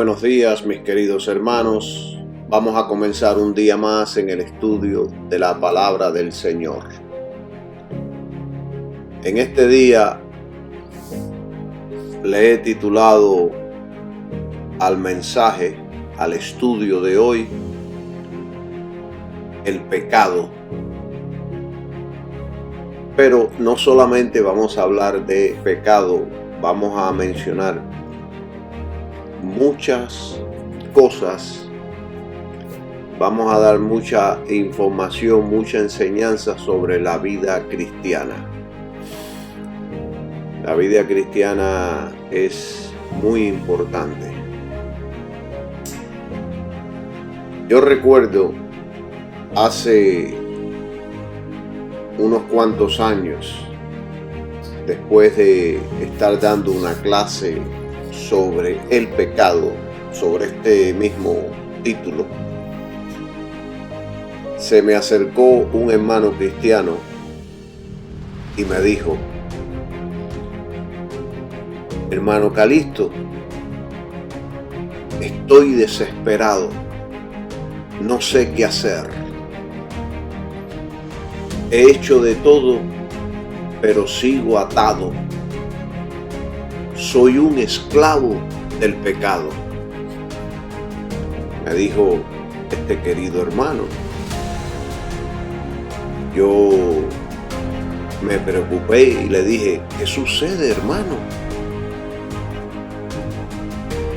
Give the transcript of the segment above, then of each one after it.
buenos días, mis queridos hermanos. Vamos a comenzar un día más en el estudio de la palabra del Señor. En este día le he titulado al mensaje, al estudio de hoy, el pecado. Pero no solamente vamos a hablar de pecado, vamos a mencionar muchas cosas, vamos a dar mucha información, mucha enseñanza sobre la vida cristiana. La vida cristiana es muy importante. Yo recuerdo hace unos cuantos años, después de estar dando una clase sobre el pecado, sobre este mismo título, se me acercó un hermano cristiano y me dijo: hermano Calixto, estoy desesperado, no sé qué hacer. He hecho de todo, pero sigo atado. Soy un esclavo del pecado. Me dijo este querido hermano. Yo me preocupé y le dije: ¿qué sucede, hermano?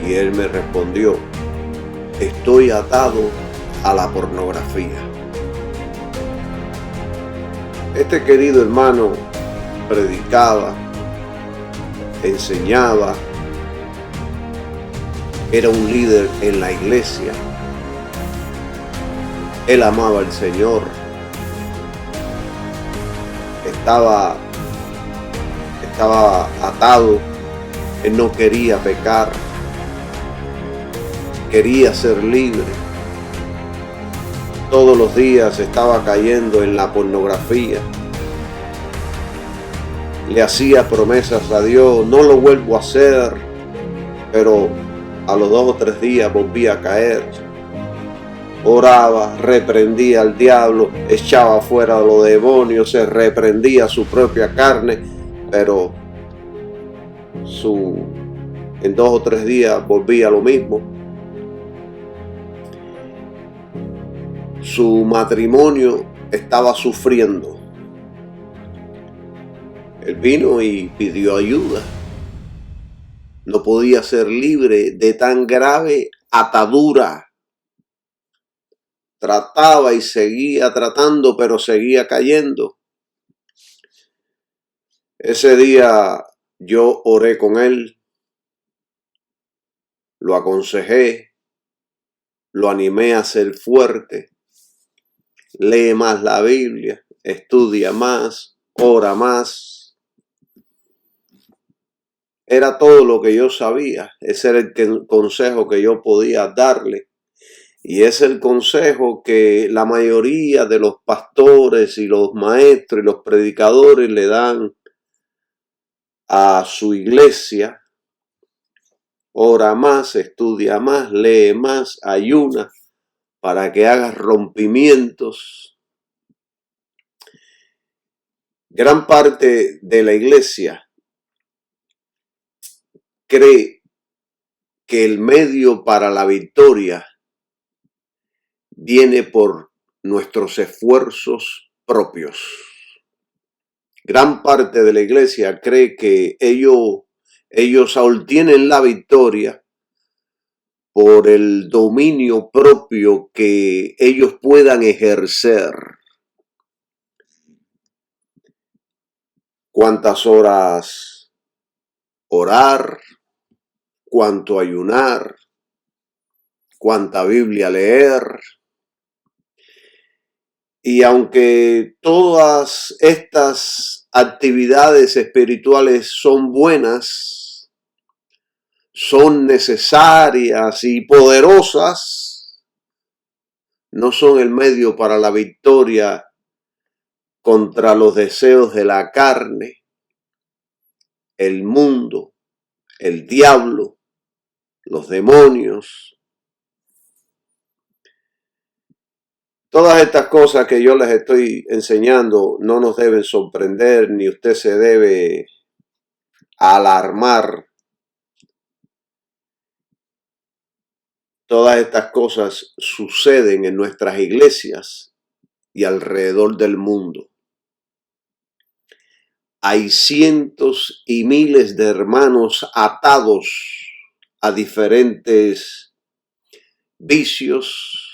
Y él me respondió: estoy atado a la pornografía. Este querido hermano predicaba, enseñaba, era un líder en la iglesia. Él amaba al Señor. Estaba atado. Él no quería pecar. Quería ser libre. Todos los días estaba cayendo en la pornografía. Le hacía promesas a Dios: no lo vuelvo a hacer. Pero a los 2 o 3 días volvía a caer. Oraba, reprendía al diablo, echaba fuera a los demonios, se reprendía su propia carne, pero en 2 o 3 días volvía a lo mismo. Su matrimonio estaba sufriendo. Él vino y pidió ayuda. No podía ser libre de tan grave atadura. Trataba y seguía tratando, pero seguía cayendo. Ese día yo oré con él, lo aconsejé, lo animé a ser fuerte. Lee más la Biblia, estudia más, ora más. Era todo lo que yo sabía. Ese era el consejo que yo podía darle. Y es el consejo que la mayoría de los pastores y los maestros y los predicadores le dan a su iglesia. Ora más, estudia más, lee más, ayuna para que hagas rompimientos. Gran parte de la iglesia cree que el medio para la victoria viene por nuestros esfuerzos propios. Gran parte de la iglesia cree que ellos obtienen la victoria por el dominio propio que ellos puedan ejercer. Cuántas horas orar, cuánto ayunar, cuánta Biblia leer. Y aunque todas estas actividades espirituales son buenas, son necesarias y poderosas, no son el medio para la victoria contra los deseos de la carne, el mundo, el diablo los demonios. Todas estas cosas que yo les estoy enseñando no nos deben sorprender, ni usted se debe alarmar. Todas estas cosas suceden en nuestras iglesias y alrededor del mundo. Hay cientos y miles de hermanos atados a diferentes vicios,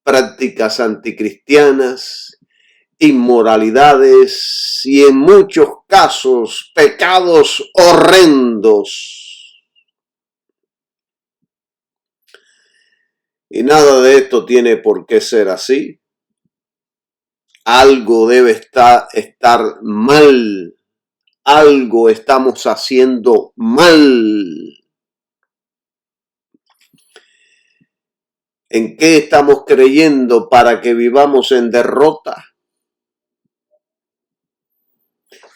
prácticas anticristianas, inmoralidades y en muchos casos pecados horrendos. Y nada de esto tiene por qué ser así. Algo debe estar mal. Algo estamos haciendo mal. ¿En qué estamos creyendo para que vivamos en derrota?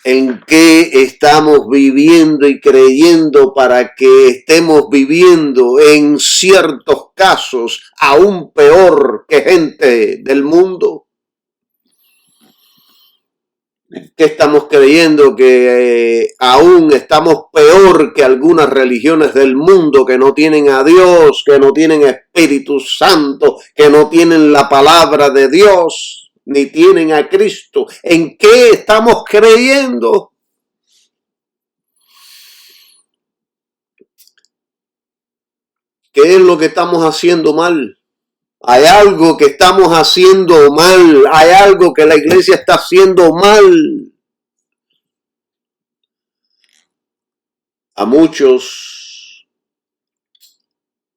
¿En qué estamos viviendo y creyendo para que estemos viviendo en ciertos casos aún peor que gente del mundo? ¿Qué estamos creyendo? Que aún estamos peor que algunas religiones del mundo que no tienen a Dios, que no tienen Espíritu Santo, que no tienen la palabra de Dios, ni tienen a Cristo. ¿En qué estamos creyendo? ¿Qué es lo que estamos haciendo mal? Hay algo que estamos haciendo mal, hay algo que la iglesia está haciendo mal. A muchos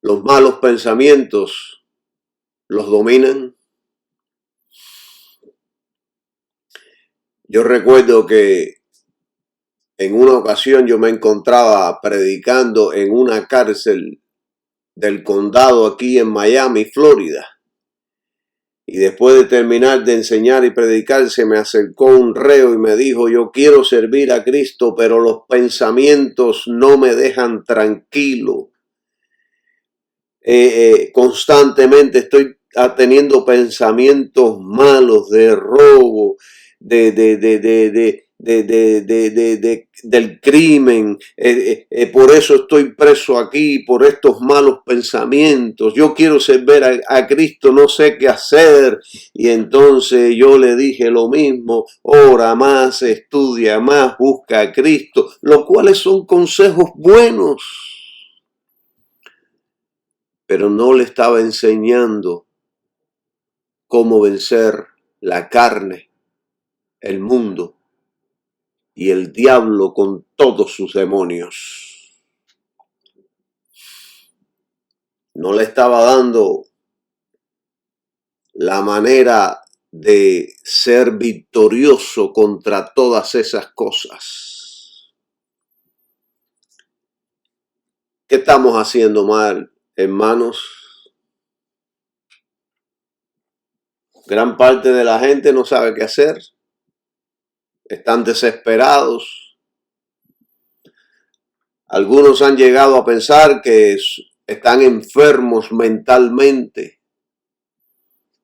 los malos pensamientos los dominan. Yo recuerdo que en una ocasión yo me encontraba predicando en una cárcel del condado aquí en Miami, Florida. Y después de terminar de enseñar y predicar, se me acercó un reo y me dijo: yo quiero servir a Cristo, pero los pensamientos no me dejan tranquilo. Constantemente estoy teniendo pensamientos malos de robo, del crimen. Por eso estoy preso aquí, por estos malos pensamientos. Yo quiero servir a Cristo, no sé qué hacer. Y entonces yo le dije lo mismo: ora más, estudia más, busca a Cristo, los cuales son consejos buenos. Pero no le estaba enseñando cómo vencer la carne, el mundo y el diablo con todos sus demonios. No le estaba dando la manera de ser victorioso contra todas esas cosas. ¿Qué estamos haciendo mal, hermanos? Gran parte de la gente no sabe qué hacer. Están desesperados. Algunos han llegado a pensar que están enfermos mentalmente.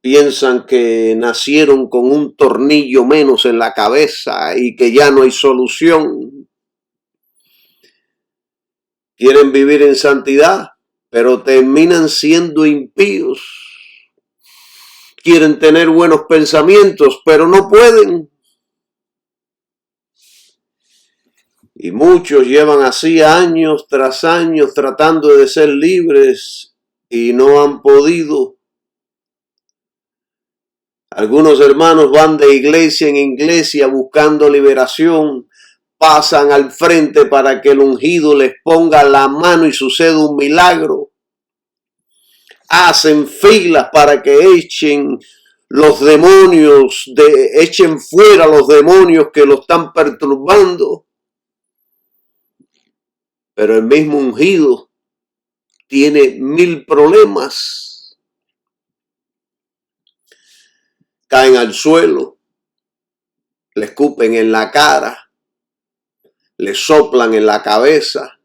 Piensan que nacieron con un tornillo menos en la cabeza y que ya no hay solución. Quieren vivir en santidad, pero terminan siendo impíos. Quieren tener buenos pensamientos, pero no pueden. Y muchos llevan así años tras años tratando de ser libres y no han podido. Algunos hermanos van de iglesia en iglesia buscando liberación, pasan al frente para que el ungido les ponga la mano y suceda un milagro. Hacen filas para que echen los demonios, echen fuera los demonios que lo están perturbando. Pero el mismo ungido tiene 1000 problemas. Caen al suelo, le escupen en la cara, le soplan en la cabeza,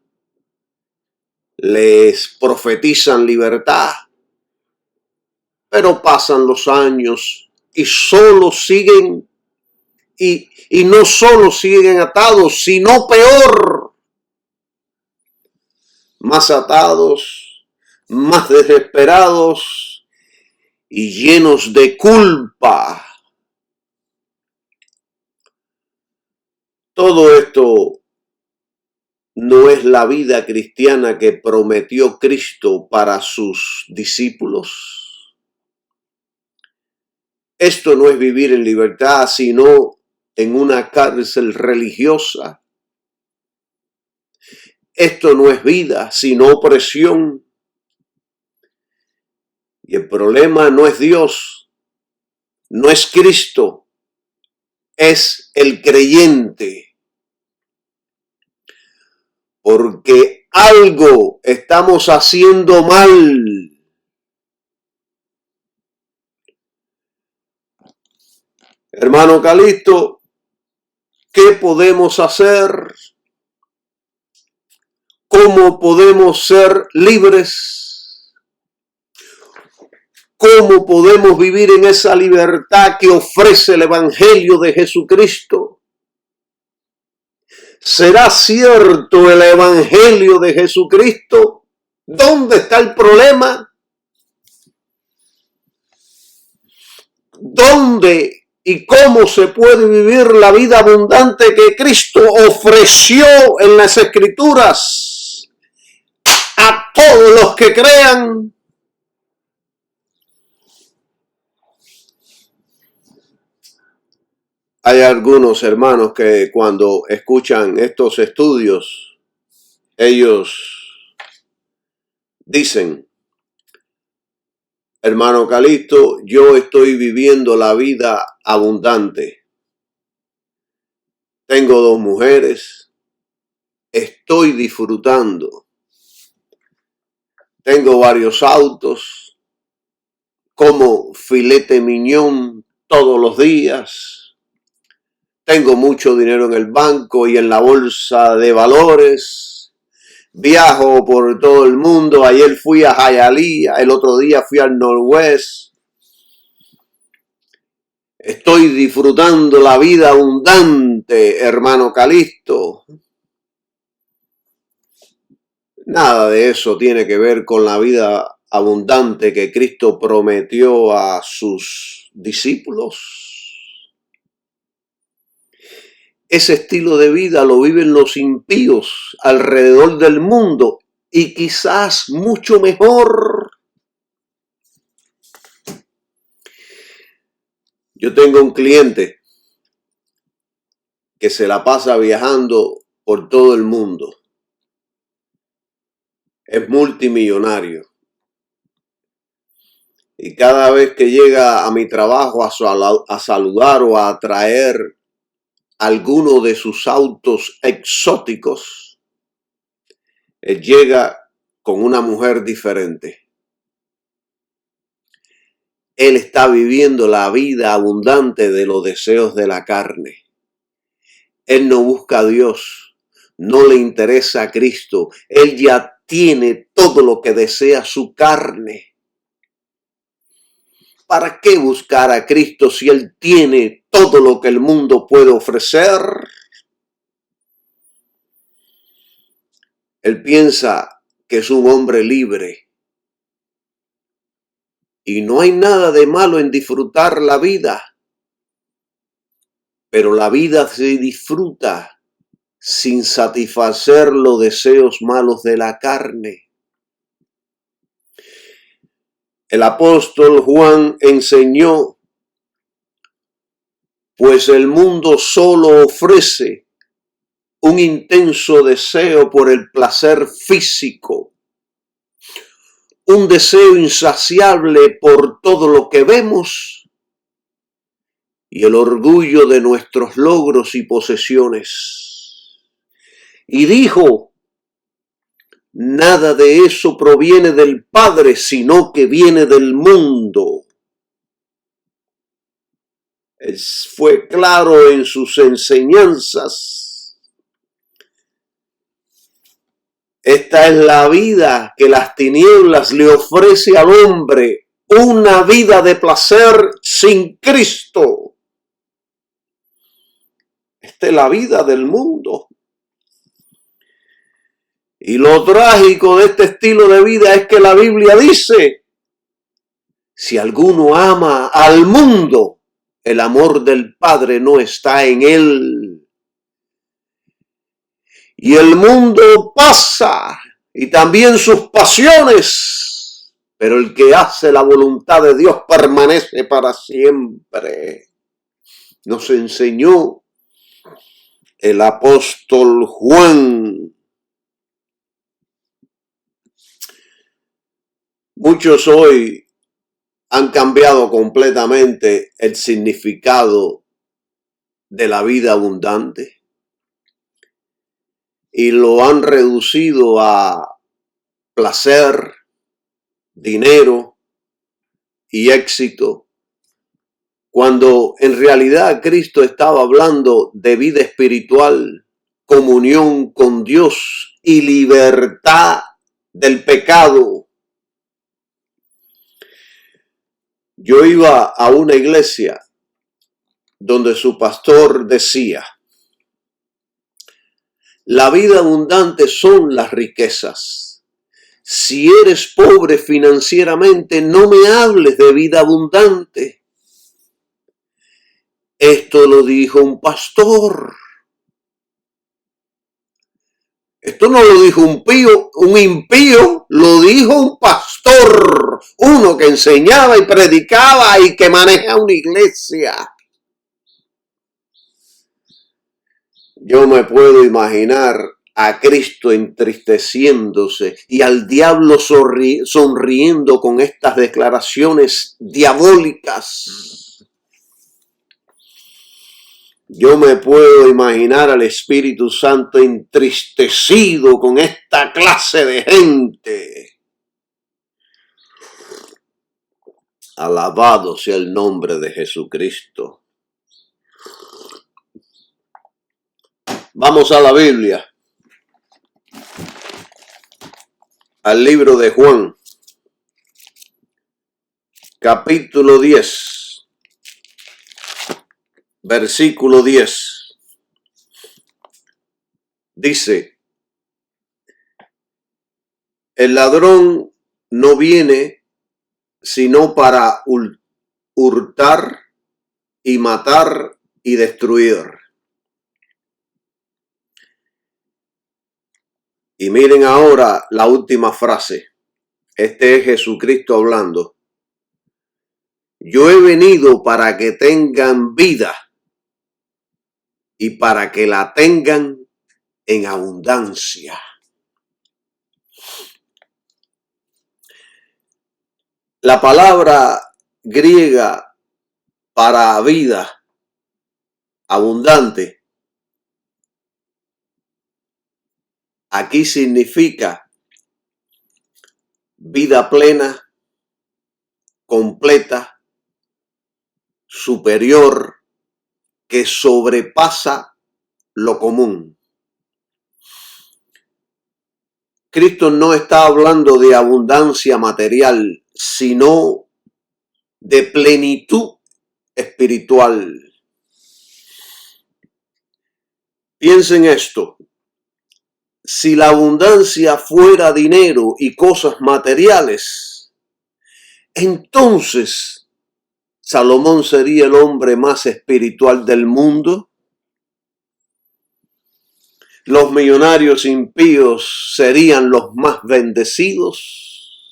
les profetizan libertad, pero pasan los años y solo siguen, y no solo siguen atados, sino peor, más atados, más desesperados y llenos de culpa. Todo esto no es la vida cristiana que prometió Cristo para sus discípulos. Esto no es vivir en libertad, sino en una cárcel religiosa. Esto no es vida, sino opresión. Y el problema no es Dios, no es Cristo, es el creyente. Porque algo estamos haciendo mal. Hermano Calixto, ¿qué podemos hacer? ¿Cómo podemos ser libres? ¿Cómo podemos vivir en esa libertad que ofrece el Evangelio de Jesucristo? ¿Será cierto el Evangelio de Jesucristo? ¿Dónde está el problema? ¿Dónde y cómo se puede vivir la vida abundante que Cristo ofreció en las Escrituras a todos los que crean? Hay algunos hermanos que cuando escuchan estos estudios, ellos dicen: hermano Calixto, yo estoy viviendo la vida abundante. Tengo 2 mujeres, estoy disfrutando. Tengo varios autos, como filete mignon todos los días. Tengo mucho dinero en el banco y en la bolsa de valores. Viajo por todo el mundo. Ayer fui a Hialeah, el otro día fui al Northwest. Estoy disfrutando la vida abundante, hermano Calixto. Nada de eso tiene que ver con la vida abundante que Cristo prometió a sus discípulos. Ese estilo de vida lo viven los impíos alrededor del mundo y quizás mucho mejor. Yo tengo un cliente que se la pasa viajando por todo el mundo. Es multimillonario. Y cada vez que llega a mi trabajo a saludar o a traer alguno de sus autos exóticos, él llega con una mujer diferente. Él está viviendo la vida abundante de los deseos de la carne. Él no busca a Dios, no le interesa a Cristo. Él ya tiene todo lo que desea su carne. ¿Para qué buscar a Cristo si Él tiene todo lo que el mundo puede ofrecer? Él piensa que es un hombre libre. Y no hay nada de malo en disfrutar la vida. Pero la vida se disfruta sin satisfacer los deseos malos de la carne. El apóstol Juan enseñó: pues el mundo solo ofrece un intenso deseo por el placer físico, un deseo insaciable por todo lo que vemos y el orgullo de nuestros logros y posesiones. Y dijo: nada de eso proviene del Padre, sino que viene del mundo. Él fue claro en sus enseñanzas. Esta es la vida que las tinieblas le ofrece al hombre, una vida de placer sin Cristo. Esta es la vida del mundo. Y lo trágico de este estilo de vida es que la Biblia dice, si alguno ama al mundo, el amor del Padre no está en él. Y el mundo pasa y también sus pasiones, pero el que hace la voluntad de Dios permanece para siempre. Nos enseñó el apóstol Juan. Muchos hoy han cambiado completamente el significado de la vida abundante y lo han reducido a placer, dinero y éxito, cuando en realidad Cristo estaba hablando de vida espiritual, comunión con Dios y libertad del pecado. Yo iba a una iglesia donde su pastor decía, la vida abundante son las riquezas. Si eres pobre financieramente, no me hables de vida abundante. Esto lo dijo un pastor. Esto no lo dijo un impío, lo dijo un pastor, uno que enseñaba y predicaba y que maneja una iglesia. Yo me puedo imaginar a Cristo entristeciéndose y al diablo sonriendo con estas declaraciones diabólicas. Yo me puedo imaginar al Espíritu Santo entristecido con esta clase de gente. Alabado sea el nombre de Jesucristo. Vamos a la Biblia, al libro de Juan, capítulo 10, versículo 10. Dice, el ladrón no viene sino para hurtar y matar y destruir. Y miren ahora la última frase. Este es Jesucristo hablando. Yo he venido para que tengan vida y para que la tengan en abundancia. La palabra griega para vida abundante aquí significa vida plena, completa, superior, que sobrepasa lo común. Cristo no está hablando de abundancia material, sino de plenitud espiritual. Piensen esto. Si la abundancia fuera dinero y cosas materiales, entonces Salomón sería el hombre más espiritual del mundo. Los millonarios impíos serían los más bendecidos.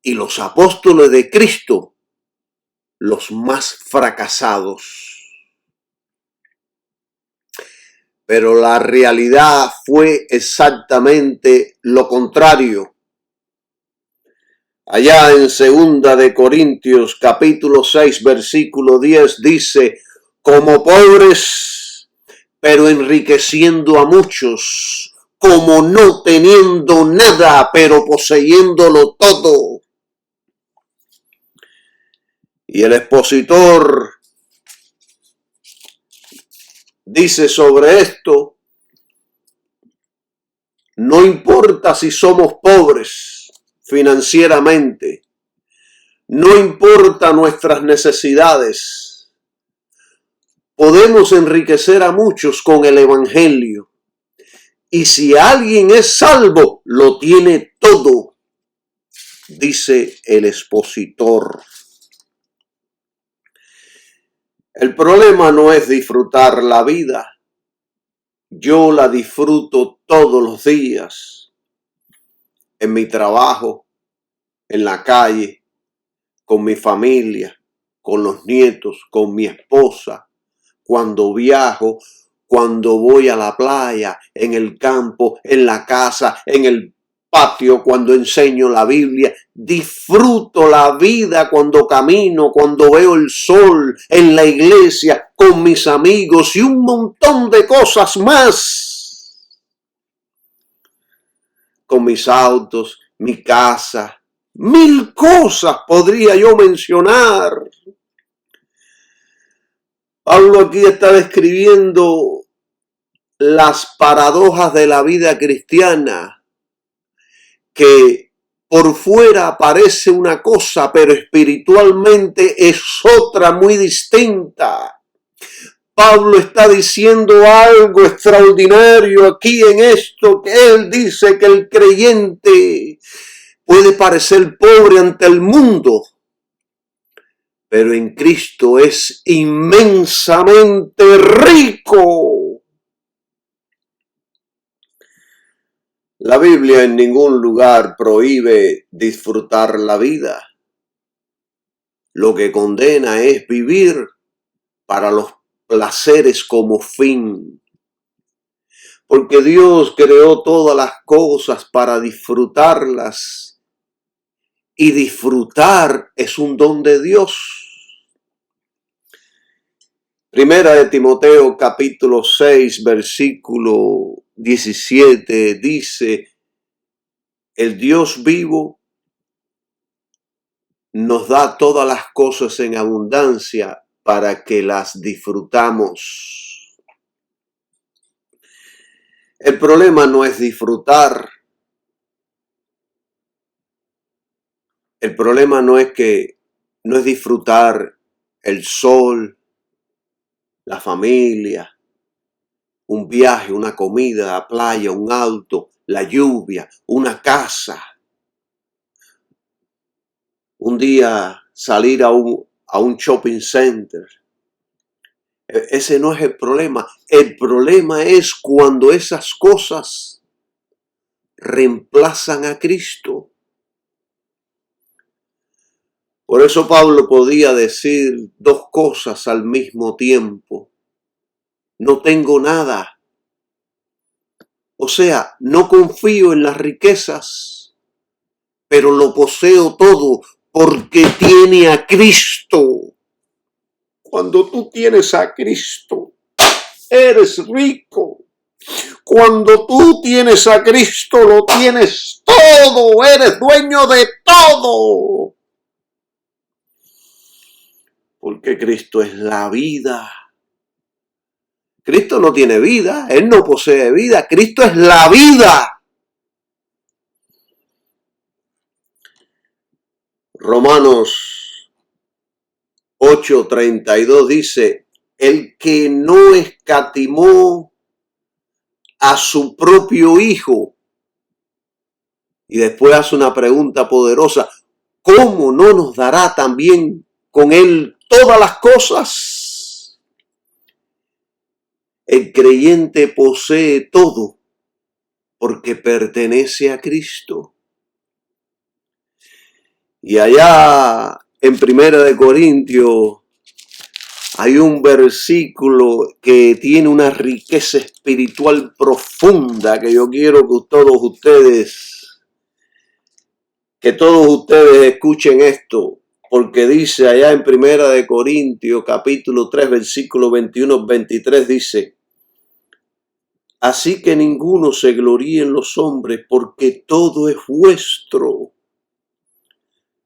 Y los apóstoles de Cristo, los más fracasados. Pero la realidad fue exactamente lo contrario. Allá en 2 de Corintios capítulo 6 versículo 10 dice, como pobres, pero enriqueciendo a muchos, como no teniendo nada, pero poseyéndolo todo. Y el expositor dice sobre esto, No importa si somos pobres financieramente, no importa nuestras necesidades. Podemos enriquecer a muchos con el evangelio. Y si alguien es salvo, lo tiene todo, dice el expositor. El problema no es disfrutar la vida. Yo la disfruto todos los días, en mi trabajo, en la calle, con mi familia, con los nietos, con mi esposa, cuando viajo, cuando voy a la playa, en el campo, en la casa, en el patio, cuando enseño la Biblia. Disfruto la vida cuando camino, cuando veo el sol, en la iglesia, con mis amigos y un montón de cosas más. Con mis autos, mi casa, 1000 cosas podría yo mencionar. Pablo aquí está describiendo las paradojas de la vida cristiana, que por fuera parece una cosa, pero espiritualmente es otra muy distinta. Pablo está diciendo algo extraordinario aquí en esto, que él dice que el creyente puede parecer pobre ante el mundo, pero en Cristo es inmensamente rico. La Biblia en ningún lugar prohíbe disfrutar la vida. Lo que condena es vivir para los placeres como fin. Porque Dios creó todas las cosas para disfrutarlas. Y disfrutar es un don de Dios. Primera de Timoteo capítulo 6 versículo 17 dice: el Dios vivo nos da todas las cosas en abundancia para que las disfrutamos. El problema no es disfrutar. El problema no es disfrutar el sol, la familia, un viaje, una comida, la playa, un auto, la lluvia, una casa. Un día salir a un shopping center. Ese no es el problema. El problema es cuando esas cosas reemplazan a Cristo. Por eso Pablo podía decir 2 cosas al mismo tiempo. No tengo nada. O sea, no confío en las riquezas, pero lo poseo todo porque tiene a Cristo. Cuando tú tienes a Cristo, eres rico. Cuando tú tienes a Cristo, lo tienes todo. Eres dueño de todo. Porque Cristo es la vida. Cristo no tiene vida. Él no posee vida. Cristo es la vida. Romanos 8:32 dice: el que no escatimó a su propio Hijo. Y después hace una pregunta poderosa: ¿cómo no nos dará también con Él todas las cosas? El creyente posee todo porque pertenece a Cristo. Y allá en 1 Corintios hay un versículo que tiene una riqueza espiritual profunda que yo quiero que todos ustedes escuchen esto, porque dice allá en 1 Corintios capítulo 3 versículo 21-23 dice: así que ninguno se gloríe en los hombres, porque todo es vuestro,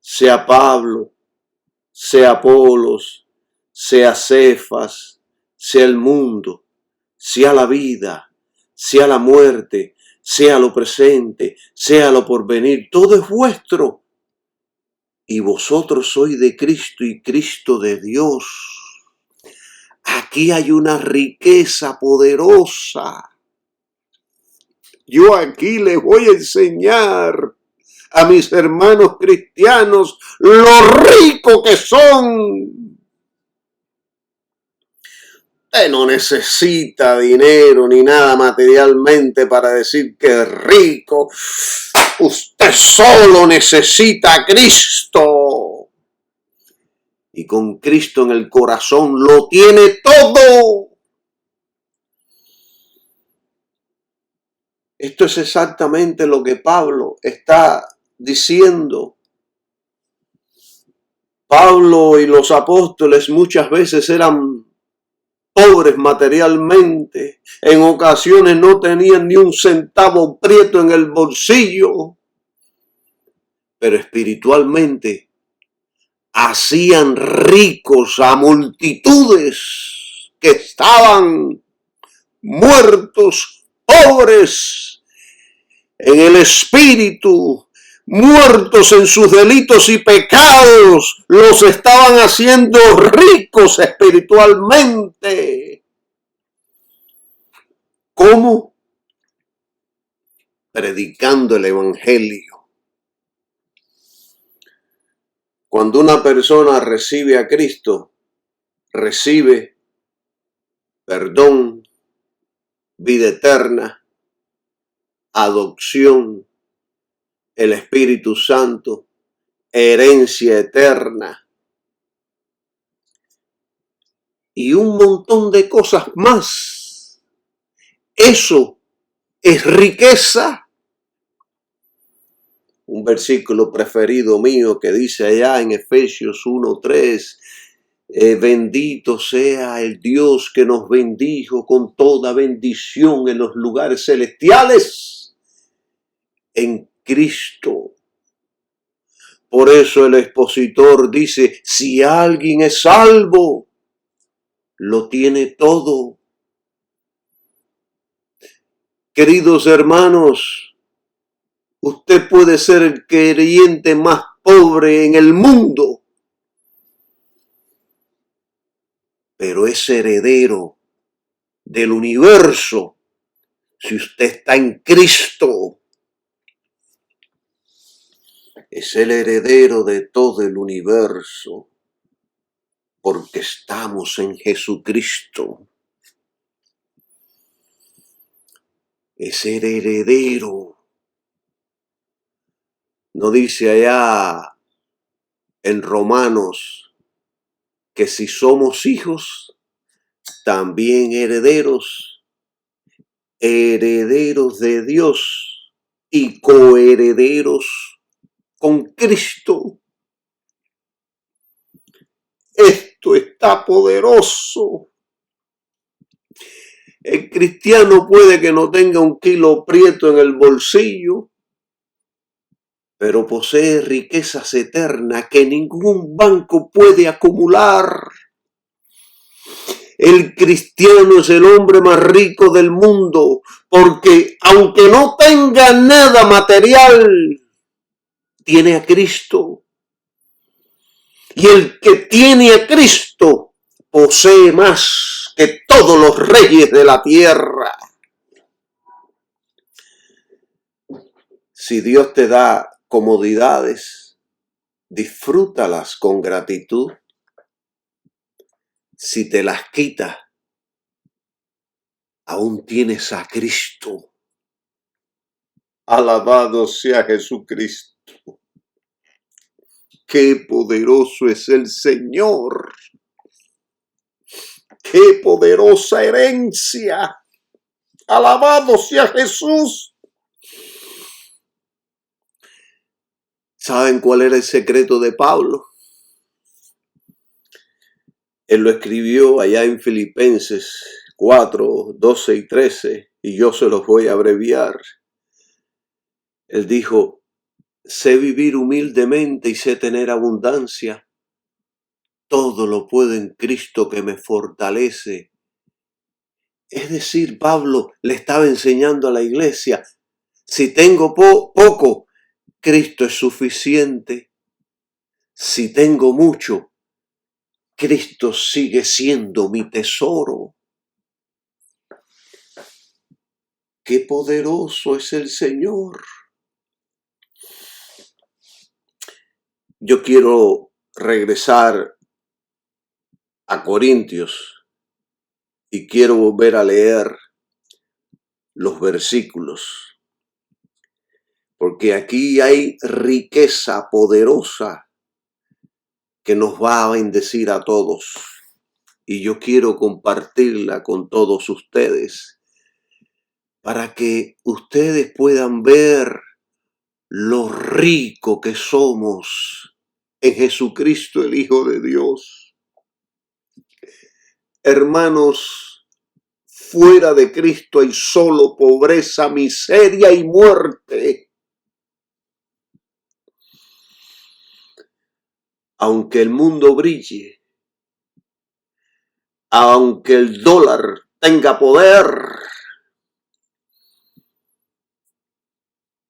sea Pablo, sea Apolos, sea Cefas, sea el mundo, sea la vida, sea la muerte, sea lo presente, sea lo porvenir, todo es vuestro. Y vosotros sois de Cristo y Cristo de Dios. Aquí hay una riqueza poderosa. Yo aquí les voy a enseñar a mis hermanos cristianos lo rico que son. Usted no necesita dinero ni nada materialmente para decir que es rico. Usted solo necesita a Cristo. Y con Cristo en el corazón lo tiene todo. Esto es exactamente lo que Pablo está diciendo. Pablo y los apóstoles muchas veces eran pobres materialmente. En ocasiones no tenían ni un centavo prieto en el bolsillo. Pero espiritualmente hacían ricos a multitudes que estaban muertos, pobres en el espíritu, muertos en sus delitos y pecados, los estaban haciendo ricos espiritualmente. ¿Cómo? Predicando el evangelio. Cuando una persona recibe a Cristo, recibe perdón, vida eterna, adopción, el Espíritu Santo, herencia eterna y un montón de cosas más. Eso es riqueza. Un versículo preferido mío que dice allá en Efesios 1:3, bendito sea el Dios que nos bendijo con toda bendición en los lugares celestiales en Cristo. Por eso el expositor dice, si alguien es salvo, lo tiene todo. Queridos hermanos, usted puede ser el creyente más pobre en el mundo, pero es heredero del universo si usted está en Cristo. Es el heredero de todo el universo porque estamos en Jesucristo. Es el heredero. No dice allá en Romanos que si somos hijos, también herederos, herederos de Dios y coherederos con Cristo. Esto está poderoso. El cristiano puede que no tenga un kilo prieto en el bolsillo, pero posee riquezas eternas que ningún banco puede acumular. El cristiano es el hombre más rico del mundo, porque aunque no tenga nada material, tiene a Cristo. Y el que tiene a Cristo posee más que todos los reyes de la tierra. Si Dios te da comodidades, disfrútalas con gratitud. Si te las quita, aún tienes a Cristo. Alabado sea Jesucristo. ¡Qué poderoso es el Señor! ¡Qué poderosa herencia! ¡Alabado sea Jesús! ¿Saben cuál era el secreto de Pablo? Él lo escribió allá en Filipenses 4, 12 y 13, y yo se los voy a abreviar. Él dijo, sé vivir humildemente y sé tener abundancia. Todo lo puedo en Cristo que me fortalece. Es decir, Pablo le estaba enseñando a la iglesia, Si tengo poco, Cristo es suficiente. Si tengo mucho, Cristo sigue siendo mi tesoro. ¡Qué poderoso es el Señor! Yo quiero regresar a Corintios y quiero volver a leer los versículos, porque aquí hay riqueza poderosa que nos va a bendecir a todos, y yo quiero compartirla con todos ustedes para que ustedes puedan ver lo rico que somos en Jesucristo, el Hijo de Dios. Hermanos, fuera de Cristo hay solo pobreza, miseria y muerte. Aunque el mundo brille, aunque el dólar tenga poder,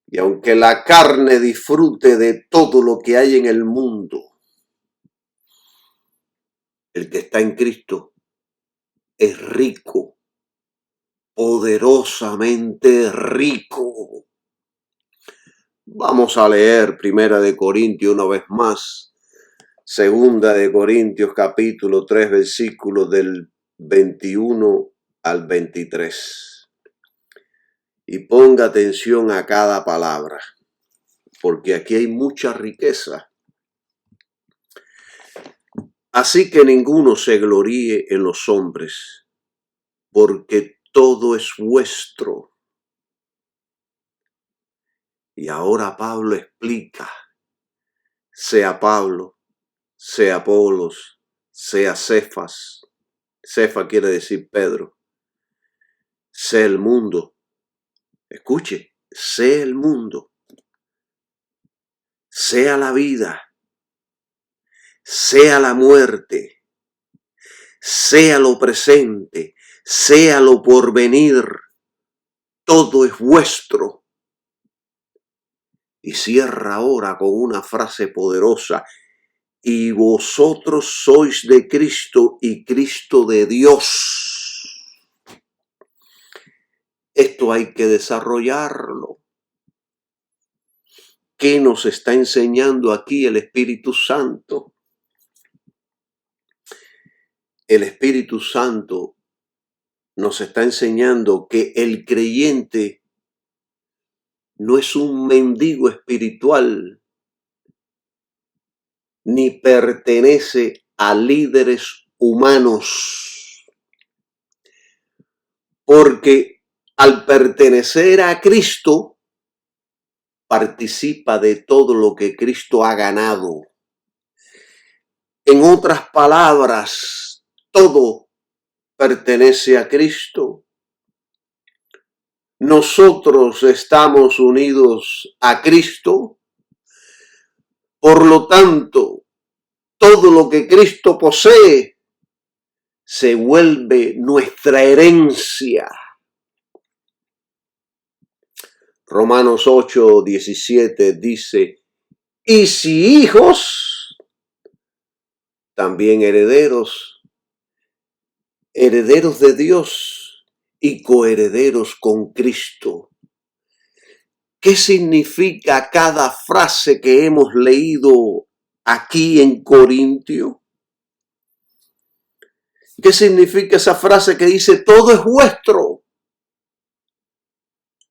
y aunque la carne disfrute de todo lo que hay en el mundo, el que está en Cristo es rico, poderosamente rico. Vamos a leer Primera de Corintios una vez más. Segunda de Corintios capítulo 3 versículos del 21 al 23. Y ponga atención a cada palabra, porque aquí hay mucha riqueza. Así que ninguno se gloríe en los hombres, porque todo es vuestro. Y ahora Pablo explica, sea Pablo, sea Apolos, sea Cefas. Cefas quiere decir Pedro. Sea el mundo. Escuche, sea el mundo. Sea la vida. Sea la muerte. Sea lo presente. Sea lo porvenir. Todo es vuestro. Y cierra ahora con una frase poderosa. Y vosotros sois de Cristo y Cristo de Dios. Esto hay que desarrollarlo. ¿Qué nos está enseñando aquí el Espíritu Santo? El Espíritu Santo nos está enseñando que el creyente no es un mendigo espiritual, ni pertenece a líderes humanos, porque al pertenecer a Cristo, participa de todo lo que Cristo ha ganado. En otras palabras, todo pertenece a Cristo. Nosotros estamos unidos a Cristo. Por lo tanto, todo lo que Cristo posee se vuelve nuestra herencia. Romanos 8:17 dice, y si hijos, también herederos, herederos de Dios y coherederos con Cristo. ¿Qué significa cada frase que hemos leído aquí en Corintio? ¿Qué significa esa frase que dice todo es vuestro?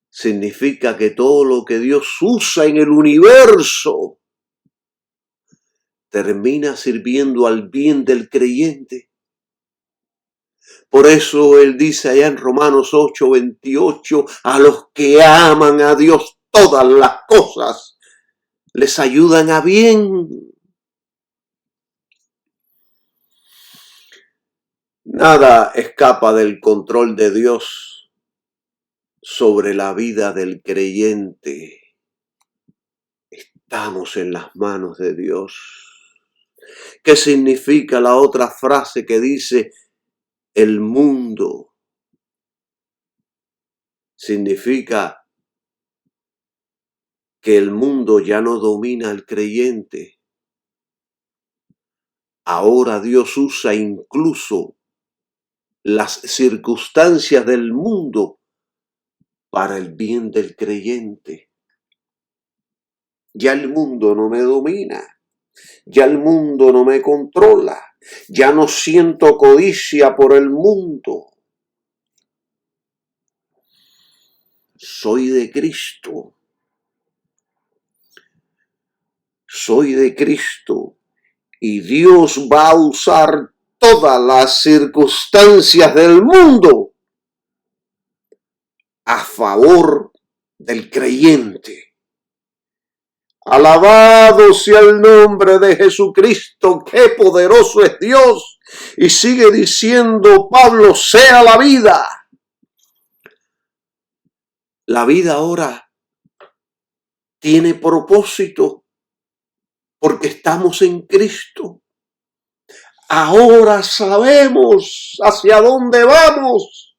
Significa que todo lo que Dios usa en el universo termina sirviendo al bien del creyente. Por eso él dice allá en Romanos 8:28, a los que aman a Dios todas las cosas les ayudan a bien. Nada escapa del control de Dios sobre la vida del creyente. Estamos en las manos de Dios. ¿Qué significa la otra frase que dice el mundo? Significa que el mundo ya no domina al creyente. Ahora Dios usa incluso las circunstancias del mundo para el bien del creyente. Ya el mundo no me domina, ya el mundo no me controla, ya no siento codicia por el mundo. Soy de Cristo. Soy de Cristo y Dios va a usar todas las circunstancias del mundo a favor del creyente. Alabado sea el nombre de Jesucristo, qué poderoso es Dios. Y sigue diciendo Pablo, sea la vida. La vida ahora tiene propósito porque estamos en Cristo. Ahora sabemos hacia dónde vamos.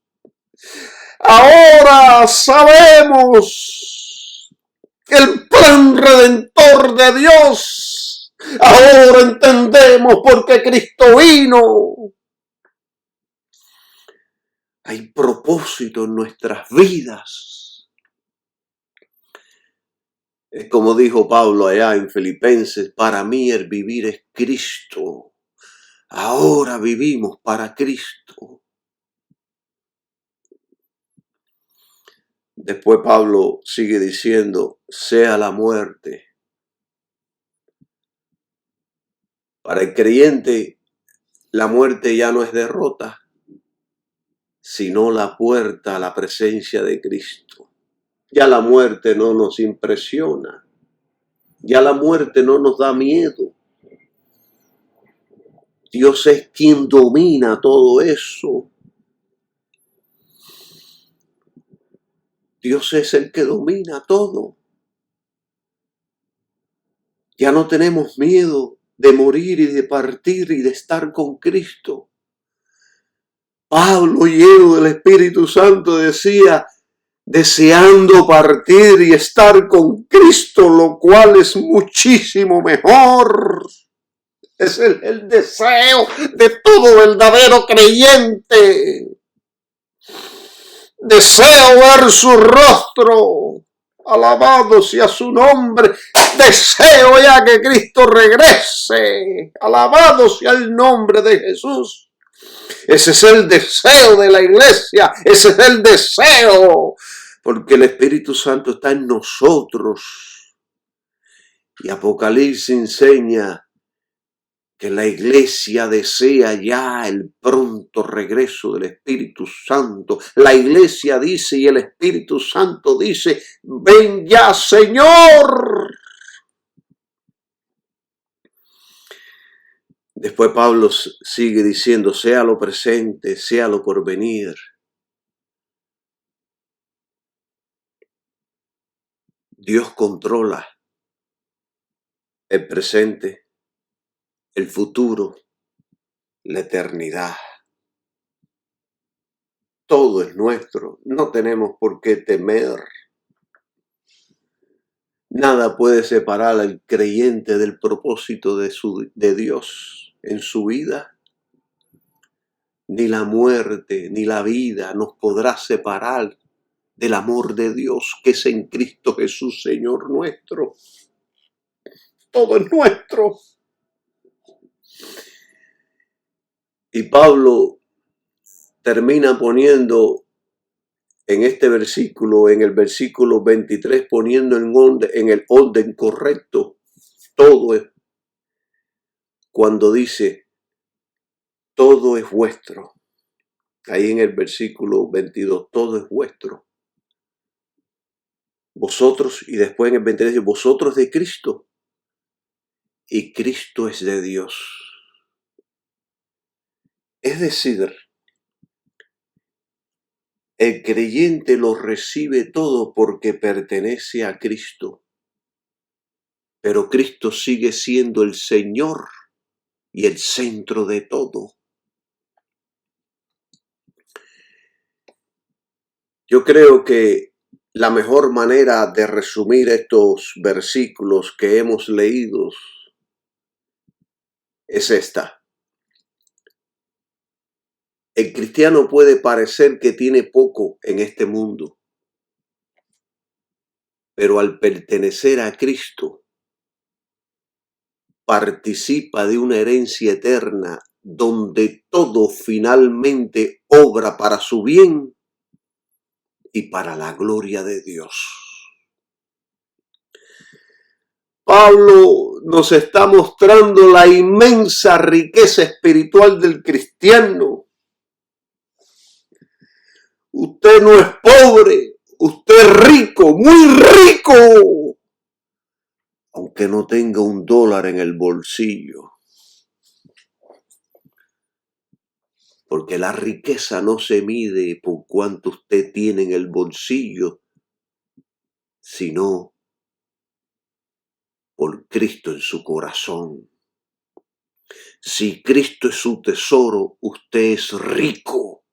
Ahora sabemos el plan redentor de Dios. Ahora entendemos por qué Cristo vino. Hay propósito en nuestras vidas. Es como dijo Pablo allá en Filipenses, para mí el vivir es Cristo. Ahora vivimos para Cristo. Después Pablo sigue diciendo, sea la muerte. Para el creyente, la muerte ya no es derrota, sino la puerta a la presencia de Cristo. Ya la muerte no nos impresiona. Ya la muerte no nos da miedo. Dios es quien domina todo eso. Dios es el que domina todo. Ya no tenemos miedo de morir y de partir y de estar con Cristo. Pablo, lleno del Espíritu Santo, decía, deseando partir y estar con Cristo, lo cual es muchísimo mejor. Es el deseo de todo verdadero creyente. Deseo ver su rostro. Alabado sea su nombre. Deseo ya que Cristo regrese. Alabado sea el nombre de Jesús. Ese es el deseo de la iglesia. Ese es el deseo. Porque el Espíritu Santo está en nosotros. Y Apocalipsis enseña que la iglesia desea ya el pronto regreso del Espíritu Santo. La iglesia dice y el Espíritu Santo dice, ven ya, Señor. Después Pablo sigue diciendo, sea lo presente, sea lo por venir. Dios controla el presente, el futuro, la eternidad. Todo es nuestro, no tenemos por qué temer. Nada puede separar al creyente del propósito de Dios en su vida. Ni la muerte, ni la vida nos podrá separar del amor de Dios que es en Cristo Jesús, Señor nuestro. Todo es nuestro. Y Pablo termina poniendo en este versículo, en el versículo 23, poniendo en el orden correcto todo es, cuando dice, todo es vuestro. Ahí en el versículo 22, todo es vuestro. Vosotros, y después en el 23, vosotros de Cristo, y Cristo es de Dios. Es decir, el creyente lo recibe todo porque pertenece a Cristo. Pero Cristo sigue siendo el Señor y el centro de todo. Yo creo que la mejor manera de resumir estos versículos que hemos leído es esta. El cristiano puede parecer que tiene poco en este mundo, pero al pertenecer a Cristo, participa de una herencia eterna donde todo finalmente obra para su bien y para la gloria de Dios. Pablo nos está mostrando la inmensa riqueza espiritual del cristiano. Usted no es pobre, usted es rico, muy rico, aunque no tenga $1 en el bolsillo. Porque la riqueza no se mide por cuánto usted tiene en el bolsillo, sino por Cristo en su corazón. Si Cristo es su tesoro, usted es rico.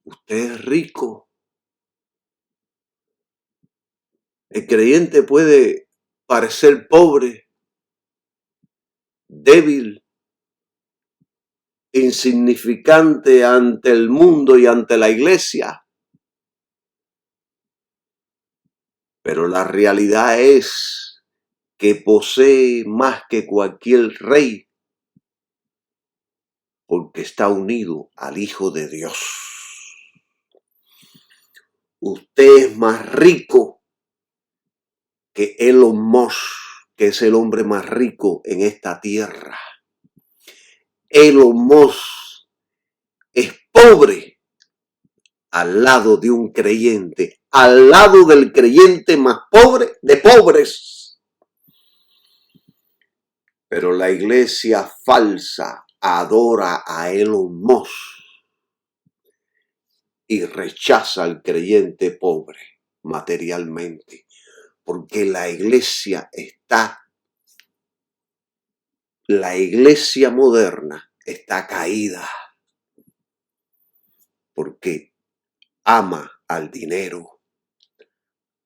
Usted es rico. El creyente puede parecer pobre, débil, insignificante ante el mundo y ante la iglesia. Pero la realidad es que posee más que cualquier rey, porque está unido al Hijo de Dios. Usted es más rico que Elon Musk, que es el hombre más rico en esta tierra. Elon Musk es pobre al lado de un creyente, al lado del creyente más pobre de pobres. Pero la iglesia falsa adora a Elon Musk y rechaza al creyente pobre materialmente, porque la iglesia moderna está caída, porque ama al dinero,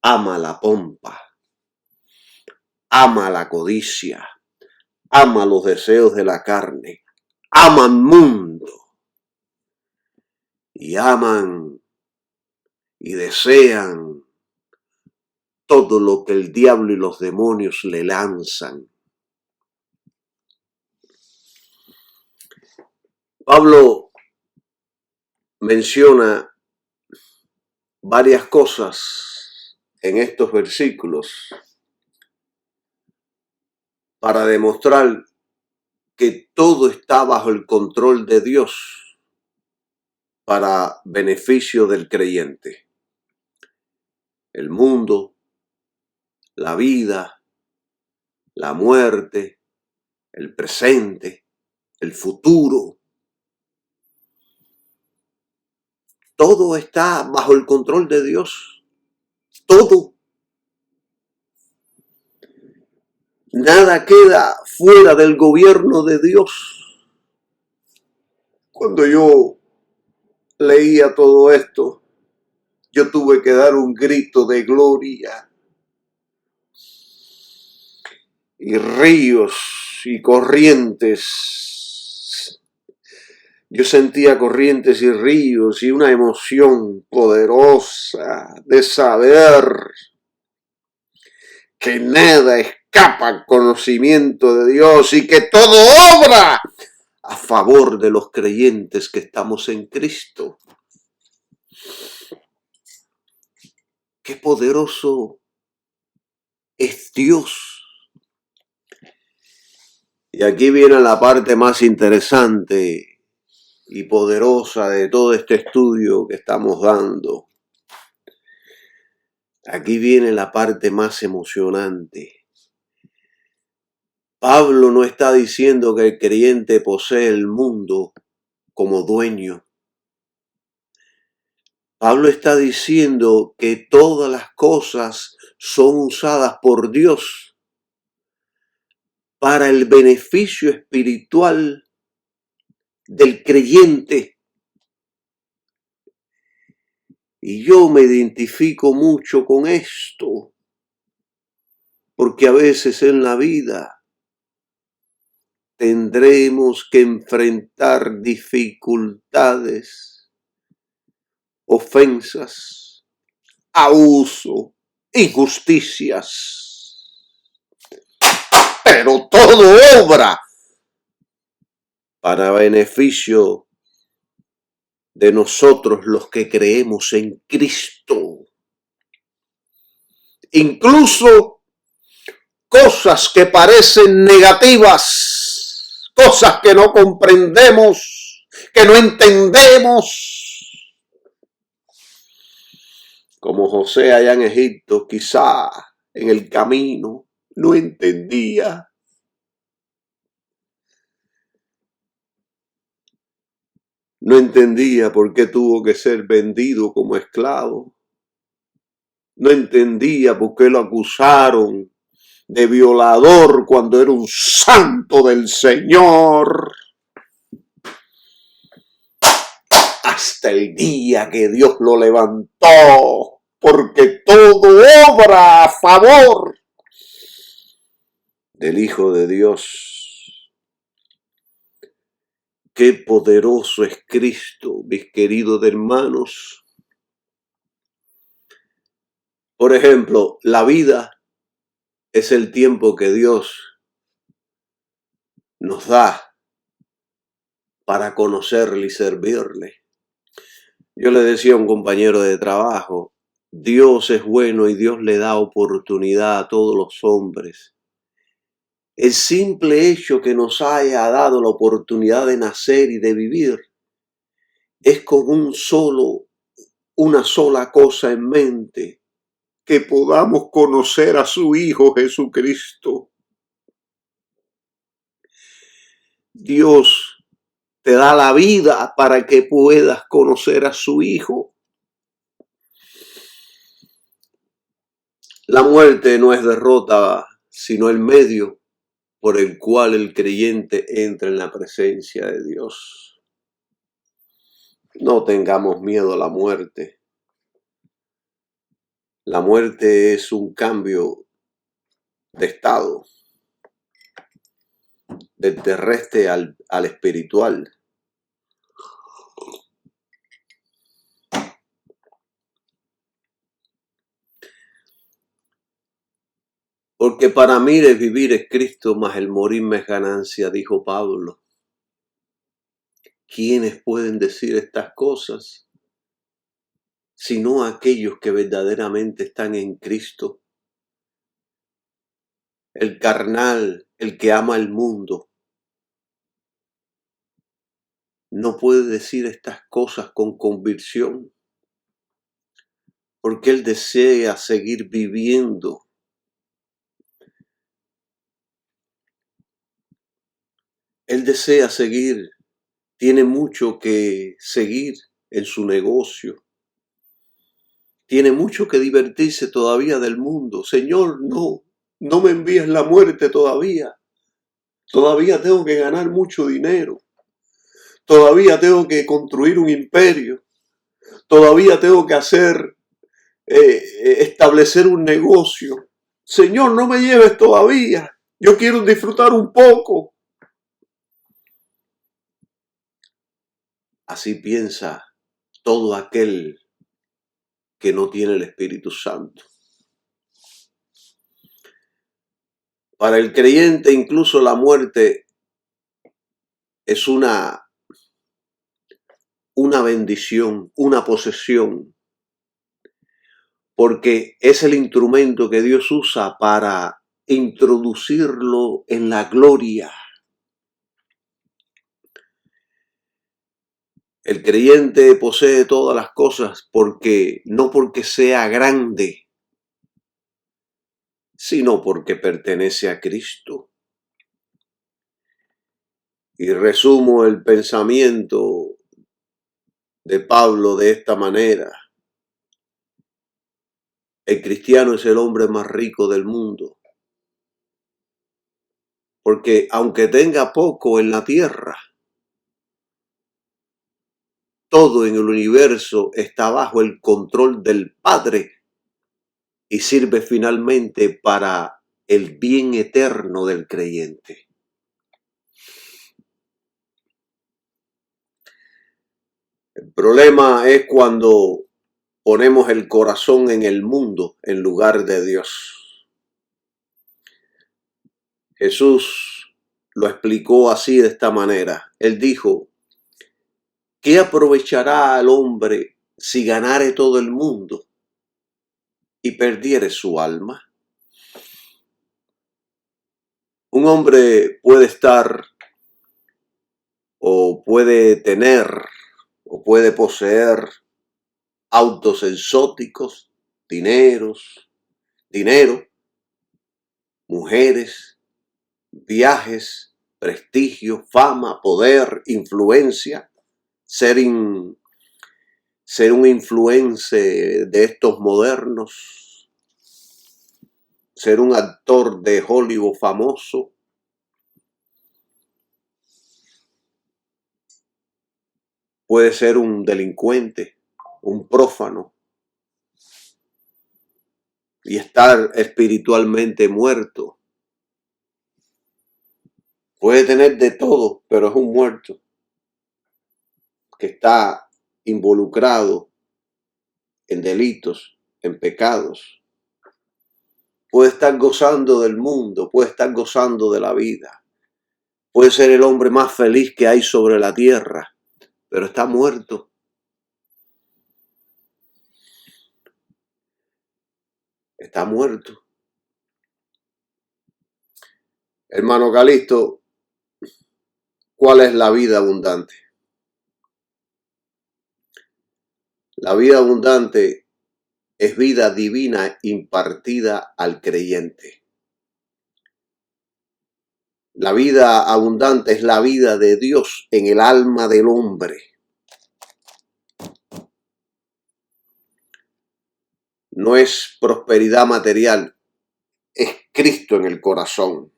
ama la pompa, ama la codicia, ama los deseos de la carne, aman mundo y aman y desean todo lo que el diablo y los demonios le lanzan. Pablo menciona varias cosas en estos versículos para demostrar que todo está bajo el control de Dios para beneficio del creyente. El mundo, la vida, la muerte, el presente, el futuro. Todo está bajo el control de Dios. Todo. Nada queda fuera del gobierno de Dios. Cuando yo leía todo esto, yo tuve que dar un grito de gloria. Y ríos y corrientes. Yo sentía corrientes y ríos y una emoción poderosa de saber que nada escapa al conocimiento de Dios y que todo obra a favor de los creyentes que estamos en Cristo. Qué poderoso es Dios. Y aquí viene la parte más interesante y poderosa de todo este estudio que estamos dando. Aquí viene la parte más emocionante. Pablo no está diciendo que el creyente posee el mundo como dueño. Pablo está diciendo que todas las cosas son usadas por Dios para el beneficio espiritual del creyente. Y yo me identifico mucho con esto, porque a veces en la vida tendremos que enfrentar dificultades, ofensas, abuso, injusticias. Pero todo obra para beneficio de nosotros los que creemos en Cristo. Incluso cosas que parecen negativas, cosas que no comprendemos, que no entendemos. Como José allá en Egipto, quizá en el camino no entendía. No entendía por qué tuvo que ser vendido como esclavo. No entendía por qué lo acusaron de violador cuando era un santo del Señor. Hasta el día que Dios lo levantó, porque todo obra a favor del Hijo de Dios. Qué poderoso es Cristo, mis queridos hermanos. Por ejemplo, la vida es el tiempo que Dios nos da para conocerle y servirle. Yo le decía a un compañero de trabajo, Dios es bueno y Dios le da oportunidad a todos los hombres. El simple hecho que nos haya dado la oportunidad de nacer y de vivir es con una sola cosa en mente, que podamos conocer a su Hijo Jesucristo. Dios te da la vida para que puedas conocer a su Hijo. La muerte no es derrota, sino el medio por el cual el creyente entra en la presencia de Dios. No tengamos miedo a la muerte. La muerte es un cambio de estado, del terrestre al espiritual. Porque para mí el vivir es Cristo, mas el morirme es ganancia, dijo Pablo. ¿Quiénes pueden decir estas cosas? Sino aquellos que verdaderamente están en Cristo. El carnal, el que ama el mundo, no puede decir estas cosas con convicción, porque él desea seguir viviendo. Él desea seguir, tiene mucho que seguir en su negocio. Tiene mucho que divertirse todavía del mundo. Señor, no me envíes la muerte todavía. Todavía tengo que ganar mucho dinero. Todavía tengo que construir un imperio. Todavía tengo que establecer un negocio. Señor, no me lleves todavía. Yo quiero disfrutar un poco. Así piensa todo aquel que no tiene el Espíritu Santo. Para el creyente incluso la muerte es una bendición, una posesión, porque es el instrumento que Dios usa para introducirlo en la gloria. El creyente posee todas las cosas no porque sea grande, sino porque pertenece a Cristo. Y resumo el pensamiento de Pablo de esta manera. El cristiano es el hombre más rico del mundo, porque aunque tenga poco en la tierra, todo en el universo está bajo el control del Padre y sirve finalmente para el bien eterno del creyente. El problema es cuando ponemos el corazón en el mundo en lugar de Dios. Jesús lo explicó así, de esta manera. Él dijo: ¿qué aprovechará al hombre si ganare todo el mundo y perdiere su alma? Un hombre puede estar o puede tener o puede poseer autos exóticos, dinero, mujeres, viajes, prestigio, fama, poder, influencia, ser un influencer de estos modernos, ser un actor de Hollywood famoso. Puede ser un delincuente, un prófano, y estar espiritualmente muerto. Puede tener de todo, pero es un muerto que está involucrado en delitos, en pecados. Puede estar gozando del mundo, puede estar gozando de la vida. Puede ser el hombre más feliz que hay sobre la tierra, pero está muerto. Está muerto. Hermano Calixto, ¿cuál es la vida abundante? La vida abundante es vida divina impartida al creyente. La vida abundante es la vida de Dios en el alma del hombre. No es prosperidad material, es Cristo en el corazón.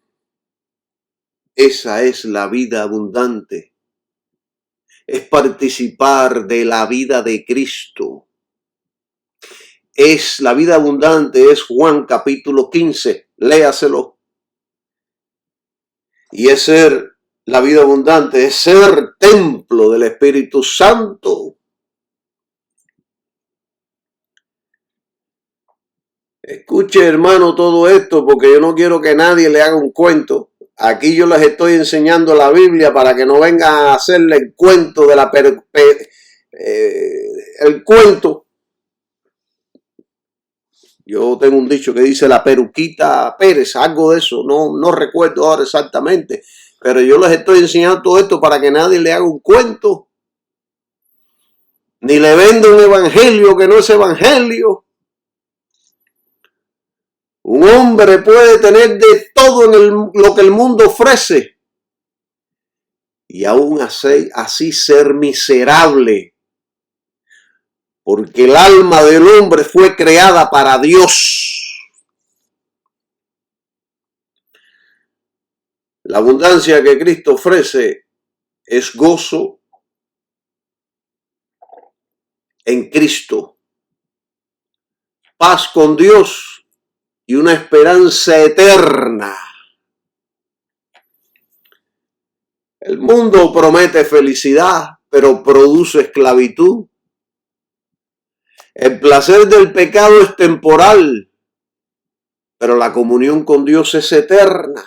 Esa es la vida abundante. Es participar de la vida de Cristo. Es la vida abundante, es Juan capítulo 15, léaselo. Y es ser, la vida abundante es ser templo del Espíritu Santo. Escuche, hermano, todo esto, porque yo no quiero que nadie le haga un cuento. Aquí yo les estoy enseñando la Biblia para que no vengan a hacerle el cuento de el cuento. Yo tengo un dicho que dice la peruquita Pérez, algo de eso, no recuerdo ahora exactamente, pero yo les estoy enseñando todo esto para que nadie le haga un cuento, ni le venda un evangelio que no es evangelio. Un hombre puede tener de todo lo que el mundo ofrece y aún así ser miserable, porque el alma del hombre fue creada para Dios. La abundancia que Cristo ofrece es gozo en Cristo, paz con Dios y una esperanza eterna. El mundo promete felicidad, pero produce esclavitud. El placer del pecado es temporal, pero la comunión con Dios es eterna.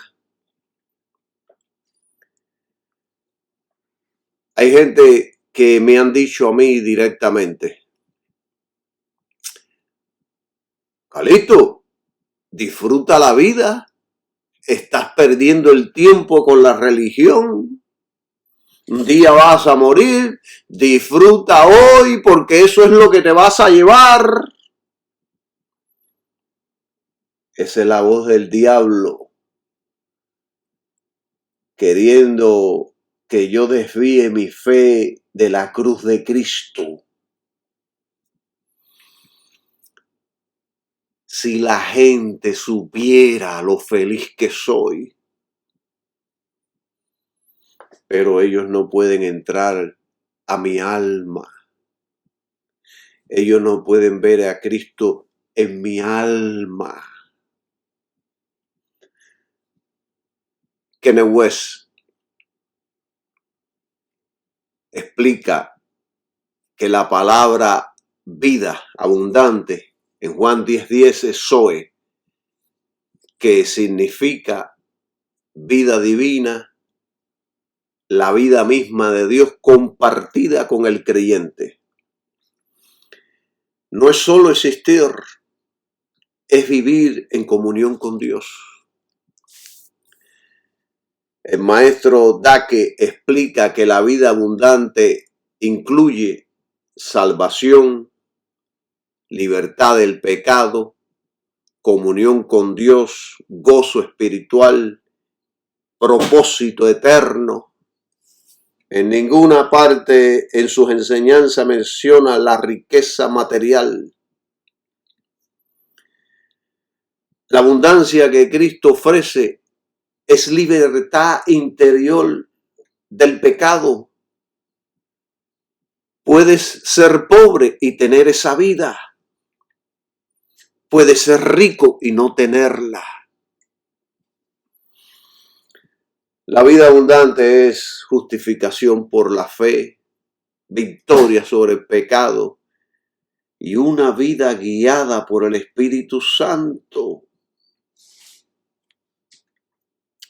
Hay gente que me han dicho a mí directamente: Calixto, disfruta la vida, estás perdiendo el tiempo con la religión, un día vas a morir, disfruta hoy porque eso es lo que te vas a llevar. Esa es la voz del diablo, queriendo que yo desvíe mi fe de la cruz de Cristo. Si la gente supiera lo feliz que soy, pero ellos no pueden entrar a mi alma. ellos no pueden ver a Cristo en mi alma. Kenneth West explica que la palabra vida abundante en Juan 10:10 es Zoe, que significa vida divina, la vida misma de Dios compartida con el creyente. No es solo existir, es vivir en comunión con Dios. El maestro Dake explica que la vida abundante incluye salvación, libertad del pecado, comunión con Dios, gozo espiritual, propósito eterno. En ninguna parte en sus enseñanzas menciona la riqueza material. La abundancia que Cristo ofrece es libertad interior del pecado. Puedes ser pobre y tener esa vida. Puedes ser rico y no tenerla. La vida abundante es justificación por la fe, victoria sobre el pecado y una vida guiada por el Espíritu Santo.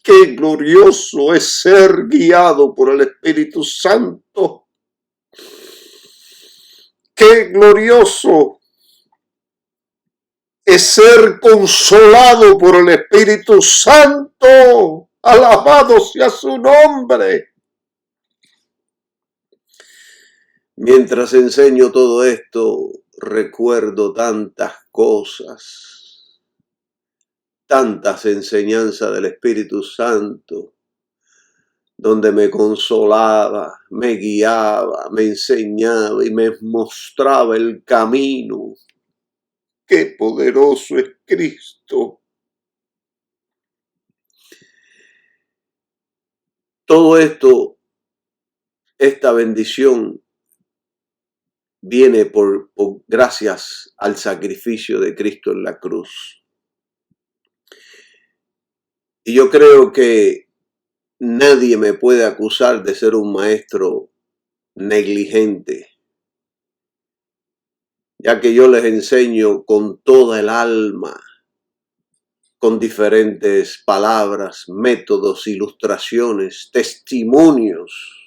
¡Qué glorioso es ser guiado por el Espíritu Santo! ¡Qué glorioso es ser consolado por el Espíritu Santo! ¡Alabado sea su nombre! Mientras enseño todo esto, recuerdo tantas cosas, tantas enseñanzas del Espíritu Santo, donde me consolaba, me guiaba, me enseñaba y me mostraba el camino. ¡Qué poderoso es Cristo! Todo esto, esta bendición, viene por gracias al sacrificio de Cristo en la cruz. Y yo creo que nadie me puede acusar de ser un maestro negligente, ya que yo les enseño con toda el alma, con diferentes palabras, métodos, ilustraciones, testimonios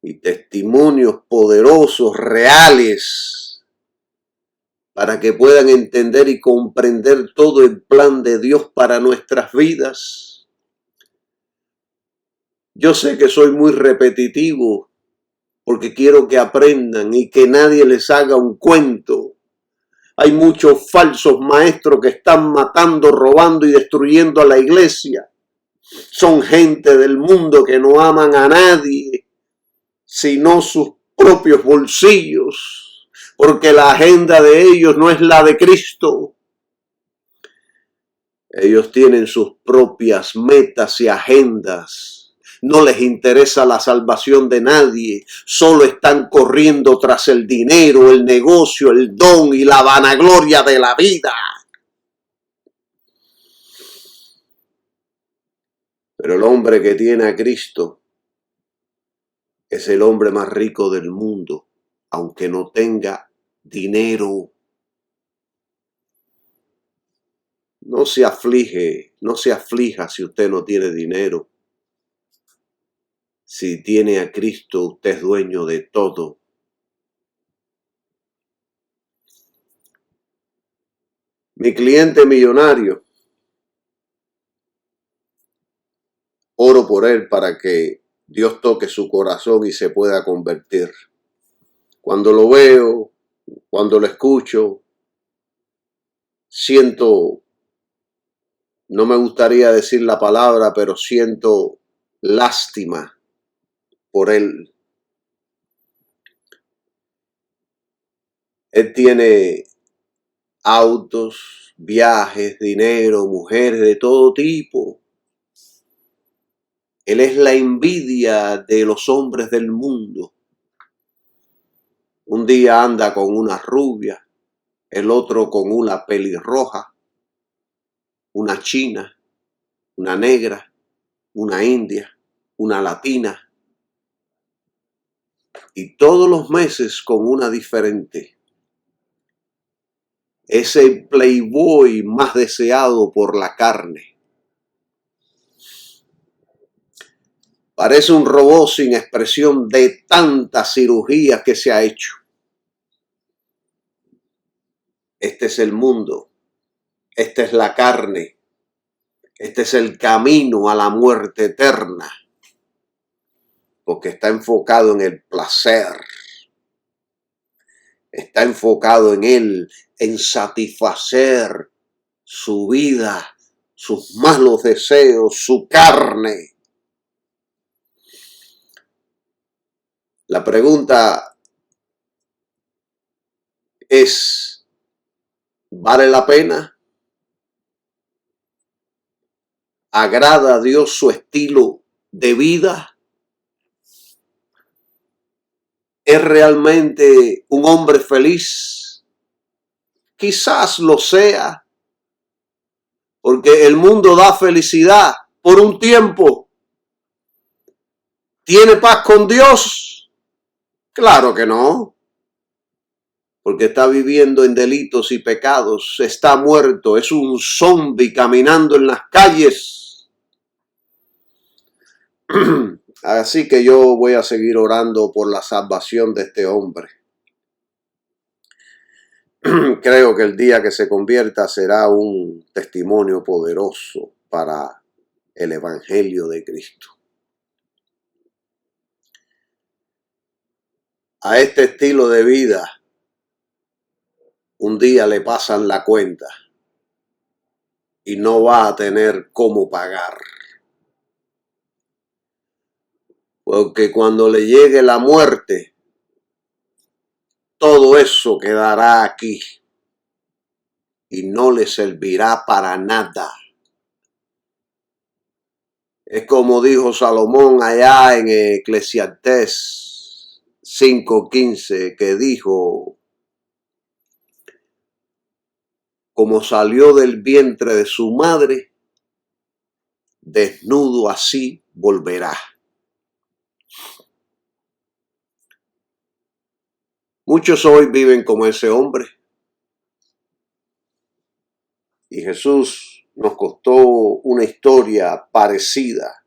y testimonios poderosos, reales, para que puedan entender y comprender todo el plan de Dios para nuestras vidas. Yo sé que soy muy repetitivo porque quiero que aprendan y que nadie les haga un cuento. Hay muchos falsos maestros que están matando, robando y destruyendo a la iglesia. Son gente del mundo que no aman a nadie, sino sus propios bolsillos, porque la agenda de ellos no es la de Cristo. Ellos tienen sus propias metas y agendas. No les interesa la salvación de nadie, solo están corriendo tras el dinero, el negocio, el don y la vanagloria de la vida. Pero el hombre que tiene a Cristo es el hombre más rico del mundo, aunque no tenga dinero. No se aflija si usted no tiene dinero. Si tiene a Cristo, usted es dueño de todo. Mi cliente millonario, oro por él para que Dios toque su corazón y se pueda convertir. Cuando lo veo, cuando lo escucho, siento, no me gustaría decir la palabra, pero siento lástima por él. Él tiene autos, viajes, dinero, mujeres de todo tipo. Él es la envidia de los hombres del mundo. Un día anda con una rubia, el otro con una pelirroja, una china, una negra, una india, una latina, y todos los meses con una diferente. Es el playboy más deseado por la carne. Parece un robot sin expresión de tantas cirugías que se ha hecho. Este es el mundo, esta es la carne, este es el camino a la muerte eterna, porque está enfocado en el placer, está enfocado en él, en satisfacer su vida, sus malos deseos, su carne. La pregunta es, ¿vale la pena? ¿Agrada a Dios su estilo de vida? ¿Es realmente un hombre feliz? Quizás lo sea, porque el mundo da felicidad por un tiempo. ¿Tiene paz con Dios? Claro que no, porque está viviendo en delitos y pecados, está muerto, es un zombi caminando en las calles. Así que yo voy a seguir orando por la salvación de este hombre. Creo que el día que se convierta será un testimonio poderoso para el Evangelio de Cristo. A este estilo de vida, un día le pasan la cuenta y no va a tener cómo pagar. Porque cuando le llegue la muerte, todo eso quedará aquí y no le servirá para nada. Es como dijo Salomón allá en Eclesiastés 5:15, que dijo, como salió del vientre de su madre, desnudo así volverá. Muchos hoy viven como ese hombre. Y Jesús nos contó una historia parecida,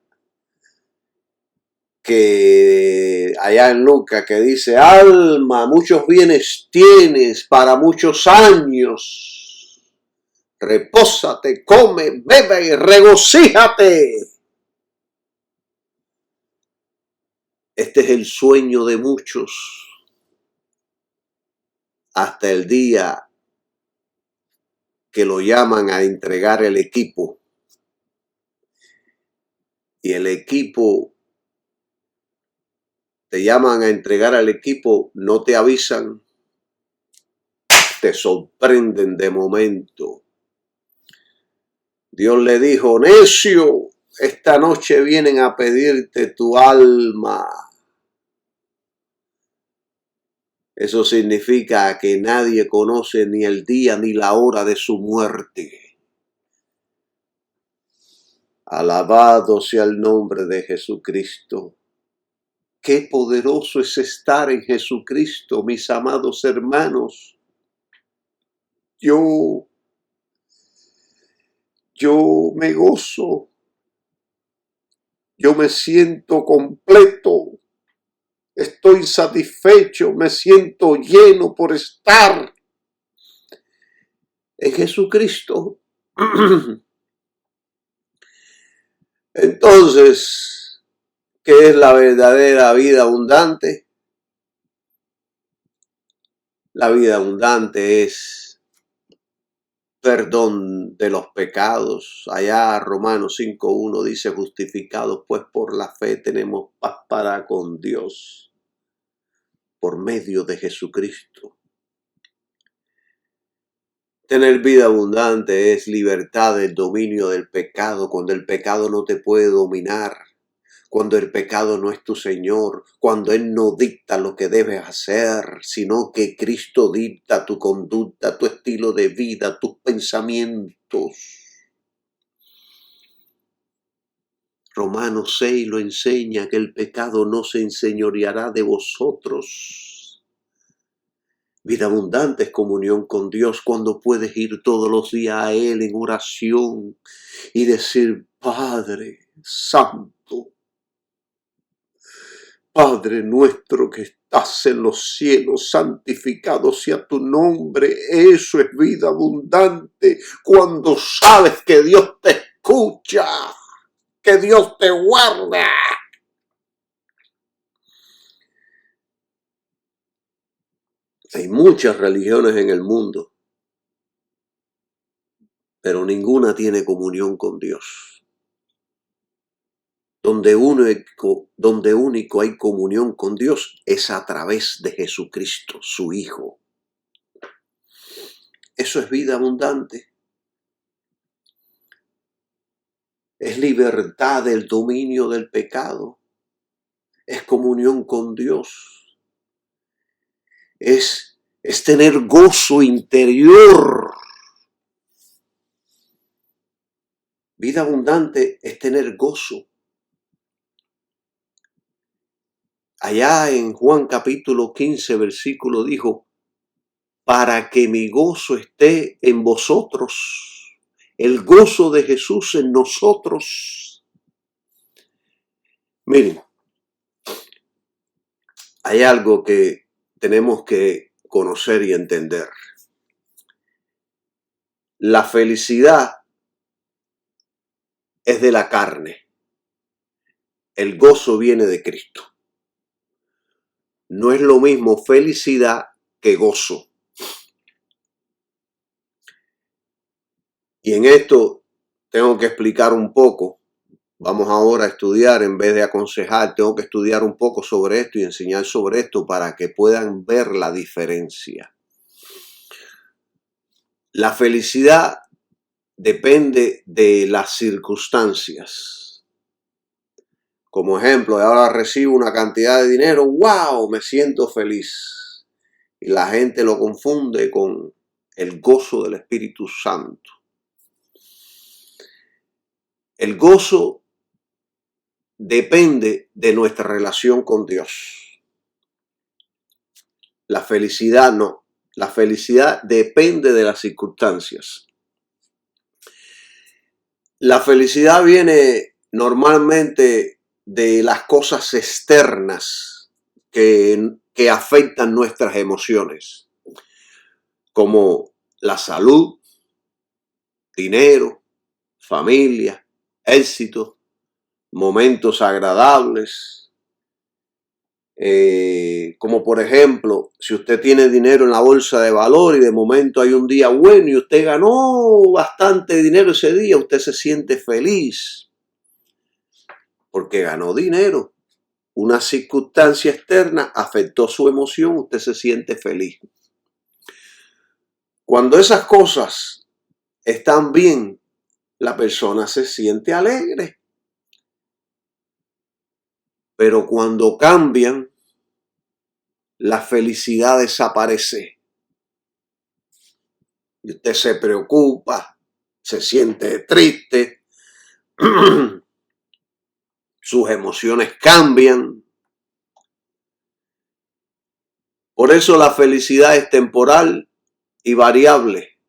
que allá en Lucas, que dice, alma, muchos bienes tienes para muchos años. Repósate, come, bebe y regocíjate. Este es el sueño de muchos hasta el día que lo llaman a entregar el equipo. Y el equipo, te llaman a entregar al equipo, no te avisan, te sorprenden de momento. Dios le dijo, necio, esta noche vienen a pedirte tu alma. Eso significa que nadie conoce ni el día ni la hora de su muerte. Alabado sea el nombre de Jesucristo. Qué poderoso es estar en Jesucristo, mis amados hermanos. Yo me gozo. Yo me siento completo. Estoy satisfecho, me siento lleno por estar en Jesucristo. Entonces, ¿qué es la verdadera vida abundante? La vida abundante es perdón de los pecados. Allá Romanos 5:1 dice, justificados pues por la fe tenemos paz para con Dios por medio de Jesucristo. Tener vida abundante es libertad del dominio del pecado, cuando el pecado no te puede dominar, cuando el pecado no es tu Señor, cuando Él no dicta lo que debes hacer, sino que Cristo dicta tu conducta, tu estilo de vida, tus pensamientos. Romanos 6 lo enseña, que el pecado no se enseñoreará de vosotros. Vida abundante es comunión con Dios cuando puedes ir todos los días a Él en oración y decir: Padre Santo, Padre nuestro que estás en los cielos, santificado sea tu nombre. Eso es vida abundante, cuando sabes que Dios te escucha, que Dios te guarda. Hay muchas religiones en el mundo, pero ninguna tiene comunión con Dios. Donde único hay comunión con Dios es a través de Jesucristo, su Hijo. Eso es vida abundante. Es libertad del dominio del pecado. Es comunión con Dios. Es tener gozo interior. Vida abundante es tener gozo. Allá en Juan capítulo 15, versículo dijo: para que mi gozo esté en vosotros. El gozo de Jesús en nosotros. Miren, hay algo que tenemos que conocer y entender. La felicidad es de la carne. El gozo viene de Cristo. No es lo mismo felicidad que gozo. Y en esto tengo que explicar un poco. Vamos ahora a estudiar, en vez de aconsejar, tengo que estudiar un poco sobre esto y enseñar sobre esto para que puedan ver la diferencia. La felicidad depende de las circunstancias. Como ejemplo, ahora recibo una cantidad de dinero, ¡wow! Me siento feliz. Y la gente lo confunde con el gozo del Espíritu Santo. El gozo depende de nuestra relación con Dios. La felicidad no. La felicidad depende de las circunstancias. La felicidad viene normalmente de las cosas externas que afectan nuestras emociones, como la salud, dinero, familia, éxito, momentos agradables. Como por ejemplo, si usted tiene dinero en la bolsa de valor y de momento hay un día bueno y usted ganó bastante dinero ese día, usted se siente feliz porque ganó dinero. Una circunstancia externa afectó su emoción, usted se siente feliz. Cuando esas cosas están bien, la persona se siente alegre. Pero cuando cambian, la felicidad desaparece. Y usted se preocupa, se siente triste, sus emociones cambian. Por eso la felicidad es temporal y variable.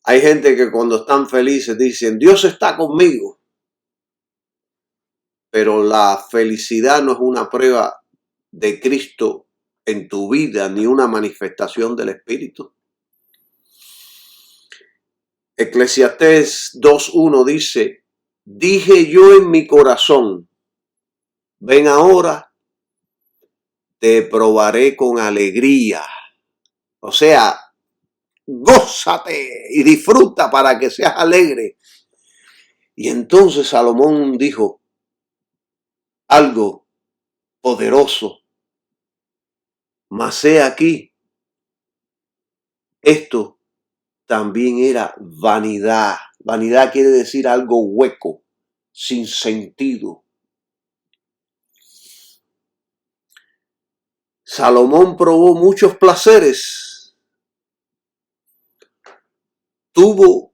Hay gente que cuando están felices dicen: Dios está conmigo. Pero la felicidad no es una prueba de Cristo en tu vida, ni una manifestación del Espíritu. Eclesiastés 2:1 dice: dije yo en mi corazón, ven ahora, te probaré con alegría. O sea, gózate y disfruta para que seas alegre. Y entonces Salomón dijo algo poderoso: mas he aquí, esto también era vanidad. Vanidad quiere decir algo hueco, sin sentido. Salomón probó muchos placeres. Tuvo,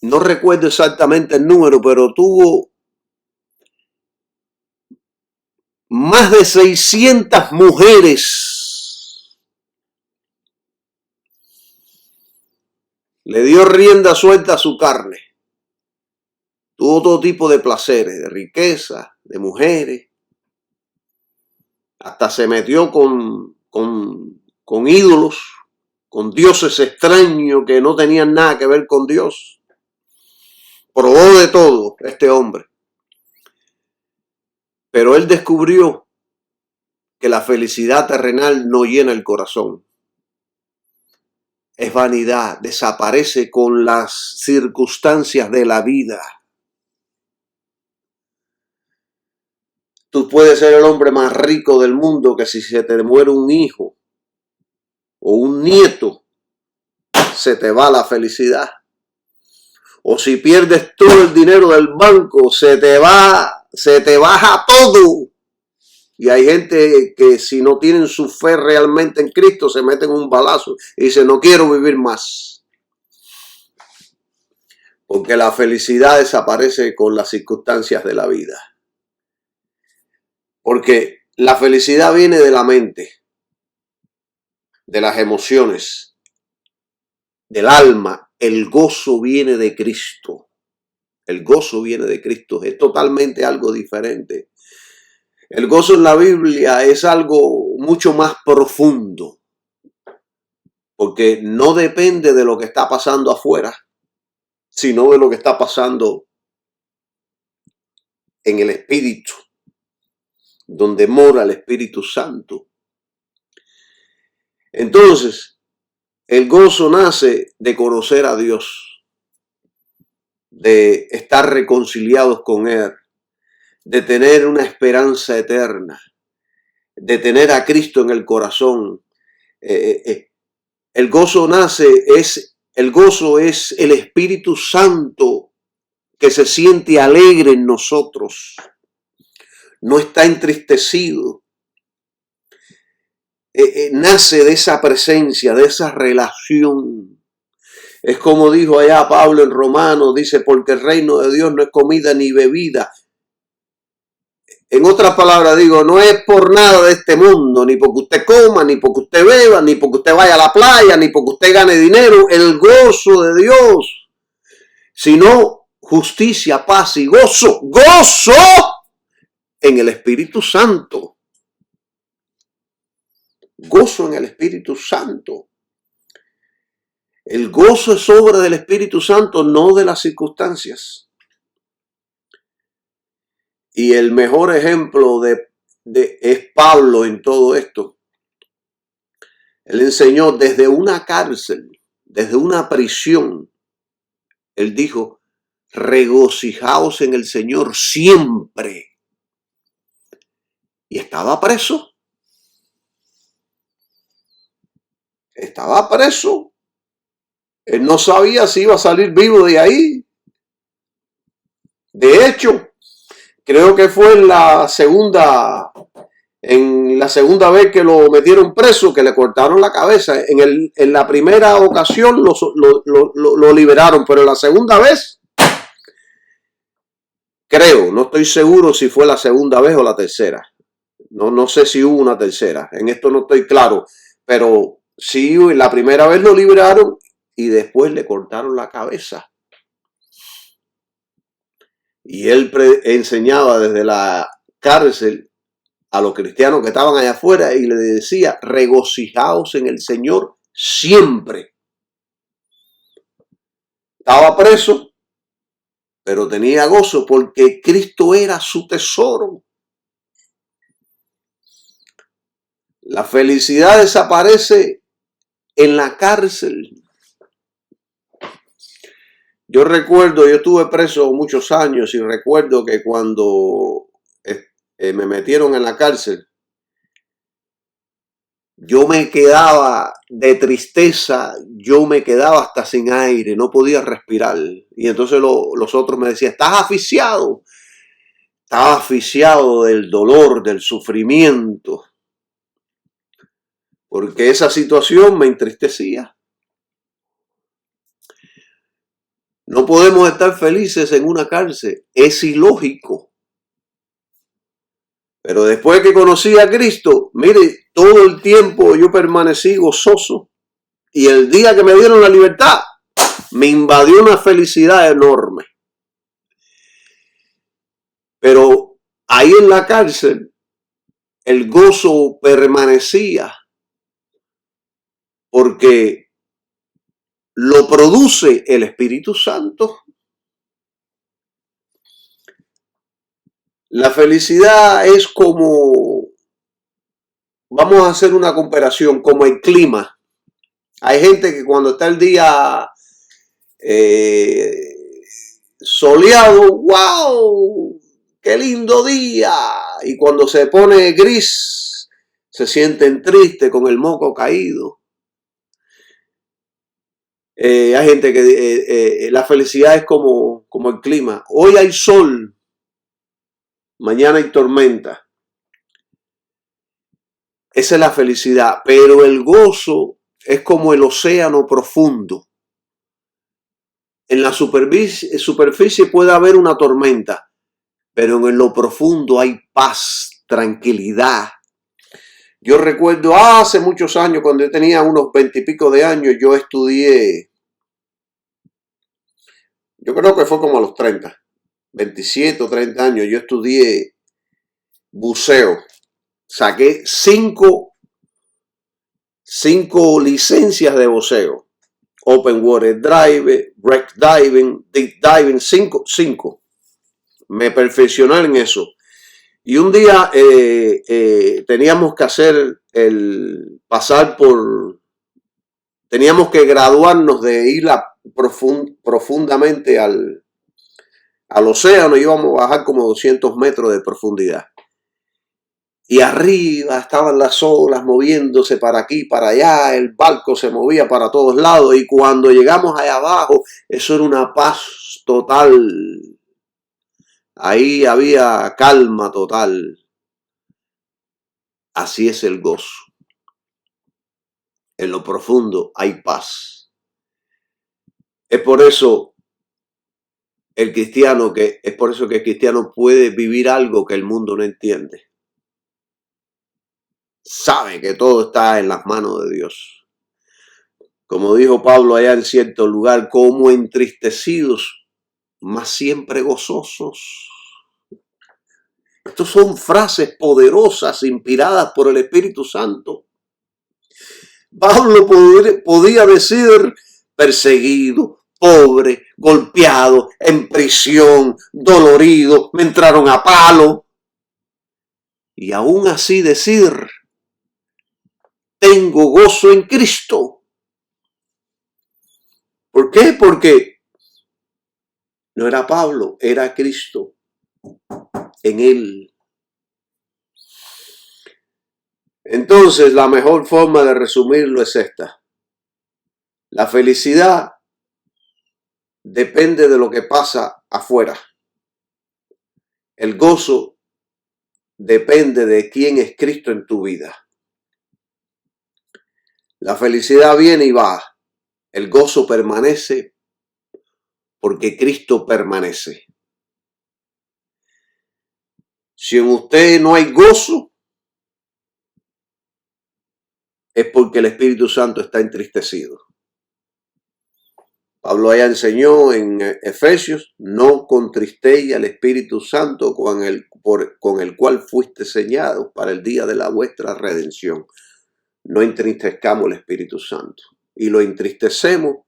no recuerdo exactamente el número, pero tuvo más de 600 mujeres. Le dio rienda suelta a su carne. Tuvo todo tipo de placeres, de riqueza, de mujeres. Hasta se metió con ídolos, con dioses extraños que no tenían nada que ver con Dios. Probó de todo este hombre. Pero él descubrió que la felicidad terrenal no llena el corazón. Es vanidad, desaparece con las circunstancias de la vida. Tú puedes ser el hombre más rico del mundo, que si se te muere un hijo o un nieto, se te va la felicidad. O si pierdes todo el dinero del banco, se te baja todo. Y hay gente que si no tienen su fe realmente en Cristo, se meten un balazo y dicen, no quiero vivir más. Porque la felicidad desaparece con las circunstancias de la vida. Porque la felicidad viene de la mente, de las emociones, del alma. El gozo viene de Cristo. El gozo viene de Cristo. Es totalmente algo diferente. El gozo en la Biblia es algo mucho más profundo. Porque no depende de lo que está pasando afuera, sino de lo que está pasando en el Espíritu, donde mora el Espíritu Santo. Entonces, el gozo nace de conocer a Dios, de estar reconciliados con Él, de tener una esperanza eterna, de tener a Cristo en el corazón. El gozo es el Espíritu Santo que se siente alegre en nosotros, no está entristecido. Nace de esa presencia, de esa relación. Es como dijo allá Pablo en Romanos, dice, porque el reino de Dios no es comida ni bebida. En otras palabras digo, no es por nada de este mundo, ni porque usted coma, ni porque usted beba, ni porque usted vaya a la playa, ni porque usted gane dinero, el gozo de Dios, sino justicia, paz y gozo en el Espíritu Santo. Gozo en el Espíritu Santo. El gozo es obra del Espíritu Santo, no de las circunstancias. Y el mejor ejemplo es Pablo en todo esto. Él enseñó desde una cárcel, desde una prisión. Él dijo, regocijaos en el Señor siempre. Y estaba preso. Estaba preso. Él no sabía si iba a salir vivo de ahí. De hecho, creo que fue en la segunda vez que lo metieron preso, que le cortaron la cabeza. En la primera ocasión lo liberaron, pero en la segunda vez, creo, no estoy seguro si fue la segunda vez o la tercera. No sé si hubo una tercera. En esto no estoy claro, pero sí, la primera vez lo liberaron y después le cortaron la cabeza. Y él enseñaba desde la cárcel a los cristianos que estaban allá afuera y le decía, regocijaos en el Señor siempre. Estaba preso, pero tenía gozo porque Cristo era su tesoro. La felicidad desaparece en la cárcel. Yo estuve preso muchos años y recuerdo que cuando me metieron en la cárcel, yo me quedaba de tristeza, yo me quedaba hasta sin aire, no podía respirar. Y entonces los otros me decían, estás asfixiado. Estaba asfixiado del dolor, del sufrimiento, porque esa situación me entristecía. No podemos estar felices en una cárcel, es ilógico. Pero después que conocí a Cristo, mire, todo el tiempo yo permanecí gozoso. Y el día que me dieron la libertad, me invadió una felicidad enorme. Pero ahí en la cárcel, el gozo permanecía porque lo produce el Espíritu Santo. La felicidad es como, vamos a hacer una comparación, como el clima. Hay gente que cuando está el día soleado, wow, qué lindo día. Y cuando se pone gris, se sienten tristes con el moco caído. Hay gente que la felicidad es como el clima. Hoy hay sol, mañana hay tormenta. Esa es la felicidad, pero el gozo es como el océano profundo. En la superficie puede haber una tormenta, pero en lo profundo hay paz, tranquilidad. Yo recuerdo hace muchos años, cuando yo tenía unos 20 y pico de años, yo estudié, yo creo que fue como a los 30, 27 o 30 años, yo estudié buceo. Saqué cinco licencias de buceo. Open water dive, wreck diving, deep diving, cinco. Me perfeccioné en eso. Y un día teníamos que hacer teníamos que graduarnos de ir profundamente al océano, íbamos a bajar como 200 metros de profundidad. Y arriba estaban las olas moviéndose para aquí, para allá, el barco se movía para todos lados y cuando llegamos allá abajo, eso era una paz total. Ahí había calma total. Así es el gozo. En lo profundo hay paz. Es por eso que el cristiano puede vivir algo que el mundo no entiende. Sabe que todo está en las manos de Dios. Como dijo Pablo allá en cierto lugar, como entristecidos, mas siempre gozosos. Estas son frases poderosas, inspiradas por el Espíritu Santo. Pablo podía decir perseguido, pobre, golpeado, en prisión, dolorido, me entraron a palo. Y aún así decir, tengo gozo en Cristo. ¿Por qué? Porque no era Pablo, era Cristo en él. Entonces, la mejor forma de resumirlo es esta. La felicidad depende de lo que pasa afuera. El gozo depende de quién es Cristo en tu vida. La felicidad viene y va. El gozo permanece porque Cristo permanece. Si en usted no hay gozo, es porque el Espíritu Santo está entristecido. Pablo allá enseñó en Efesios, no contristéis al Espíritu Santo con el cual fuiste sellados para el día de la vuestra redención. No entristezcamos el Espíritu Santo. Y lo entristecemos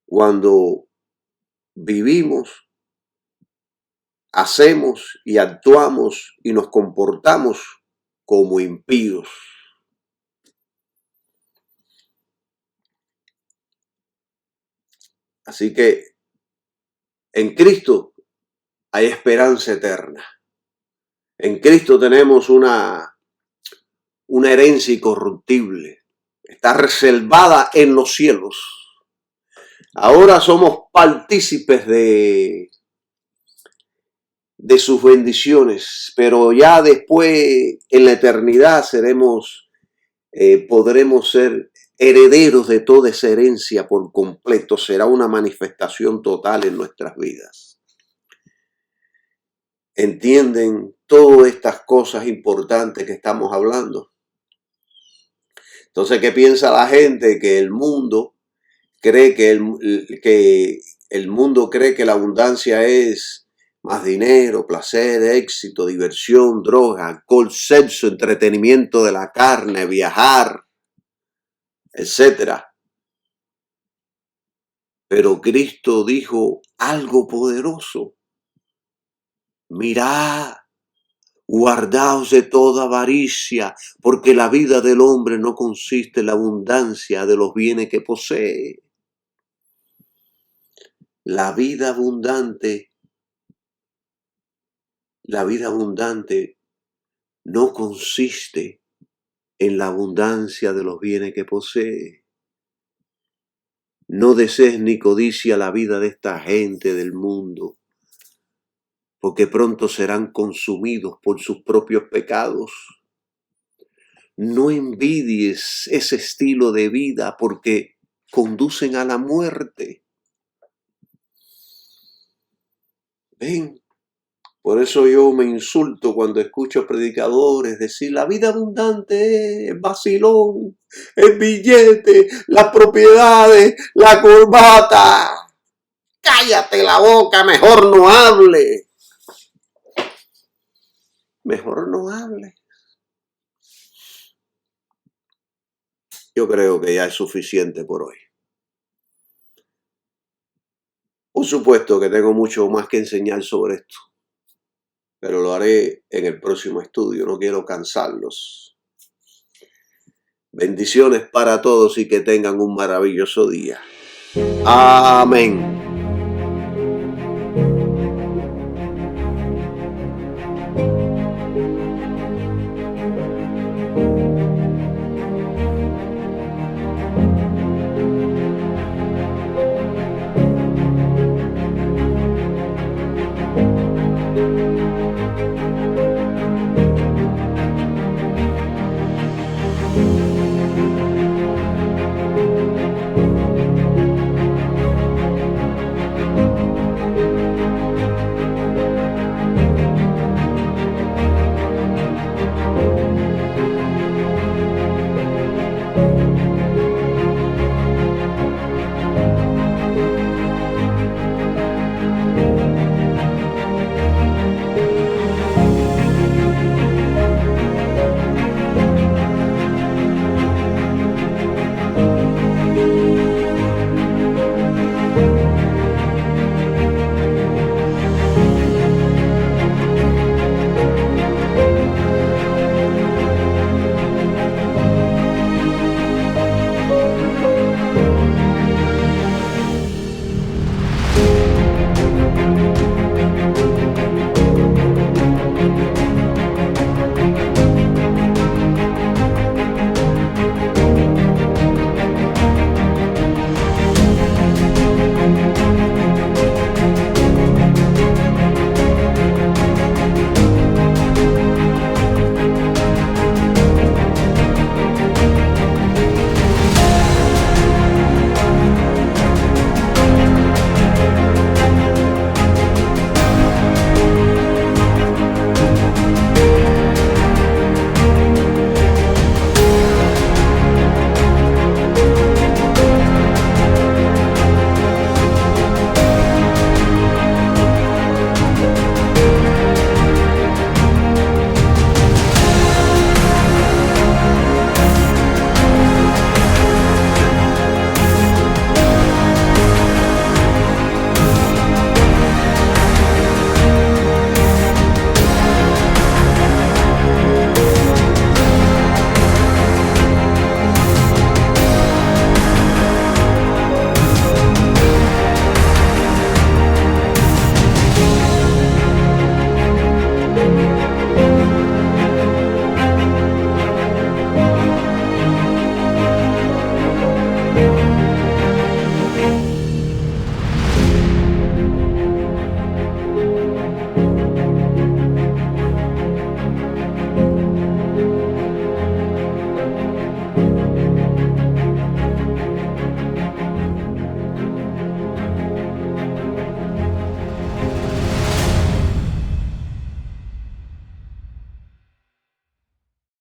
cuando vivimos, hacemos y actuamos y nos comportamos como impíos. Así que en Cristo hay esperanza eterna. En Cristo tenemos una una herencia incorruptible. Está reservada en los cielos. Ahora somos partícipes de sus bendiciones, pero ya después en la eternidad podremos ser herederos de toda esa herencia por completo. Será una manifestación total en nuestras vidas. ¿Entienden todas estas cosas importantes que estamos hablando? Entonces, ¿qué piensa la gente? Que el mundo cree que el mundo cree que la abundancia es más dinero, placer, éxito, diversión, droga, alcohol, sexo, entretenimiento de la carne, viajar, etcétera. Pero Cristo dijo algo poderoso. Mirad, guardaos de toda avaricia, porque la vida del hombre no consiste en la abundancia de los bienes que posee. La vida abundante no consiste en la abundancia de los bienes que posee. No desees ni codicia la vida de esta gente del mundo, porque pronto serán consumidos por sus propios pecados. No envidies ese estilo de vida, porque conducen a la muerte. Ven. Por eso yo me insulto cuando escucho predicadores decir la vida abundante es vacilón, el billete, las propiedades, la corbata. Cállate la boca, mejor no hable. Mejor no hable. Yo creo que ya es suficiente por hoy. Por supuesto que tengo mucho más que enseñar sobre esto, pero lo haré en el próximo estudio. No quiero cansarlos. Bendiciones para todos y que tengan un maravilloso día. Amén.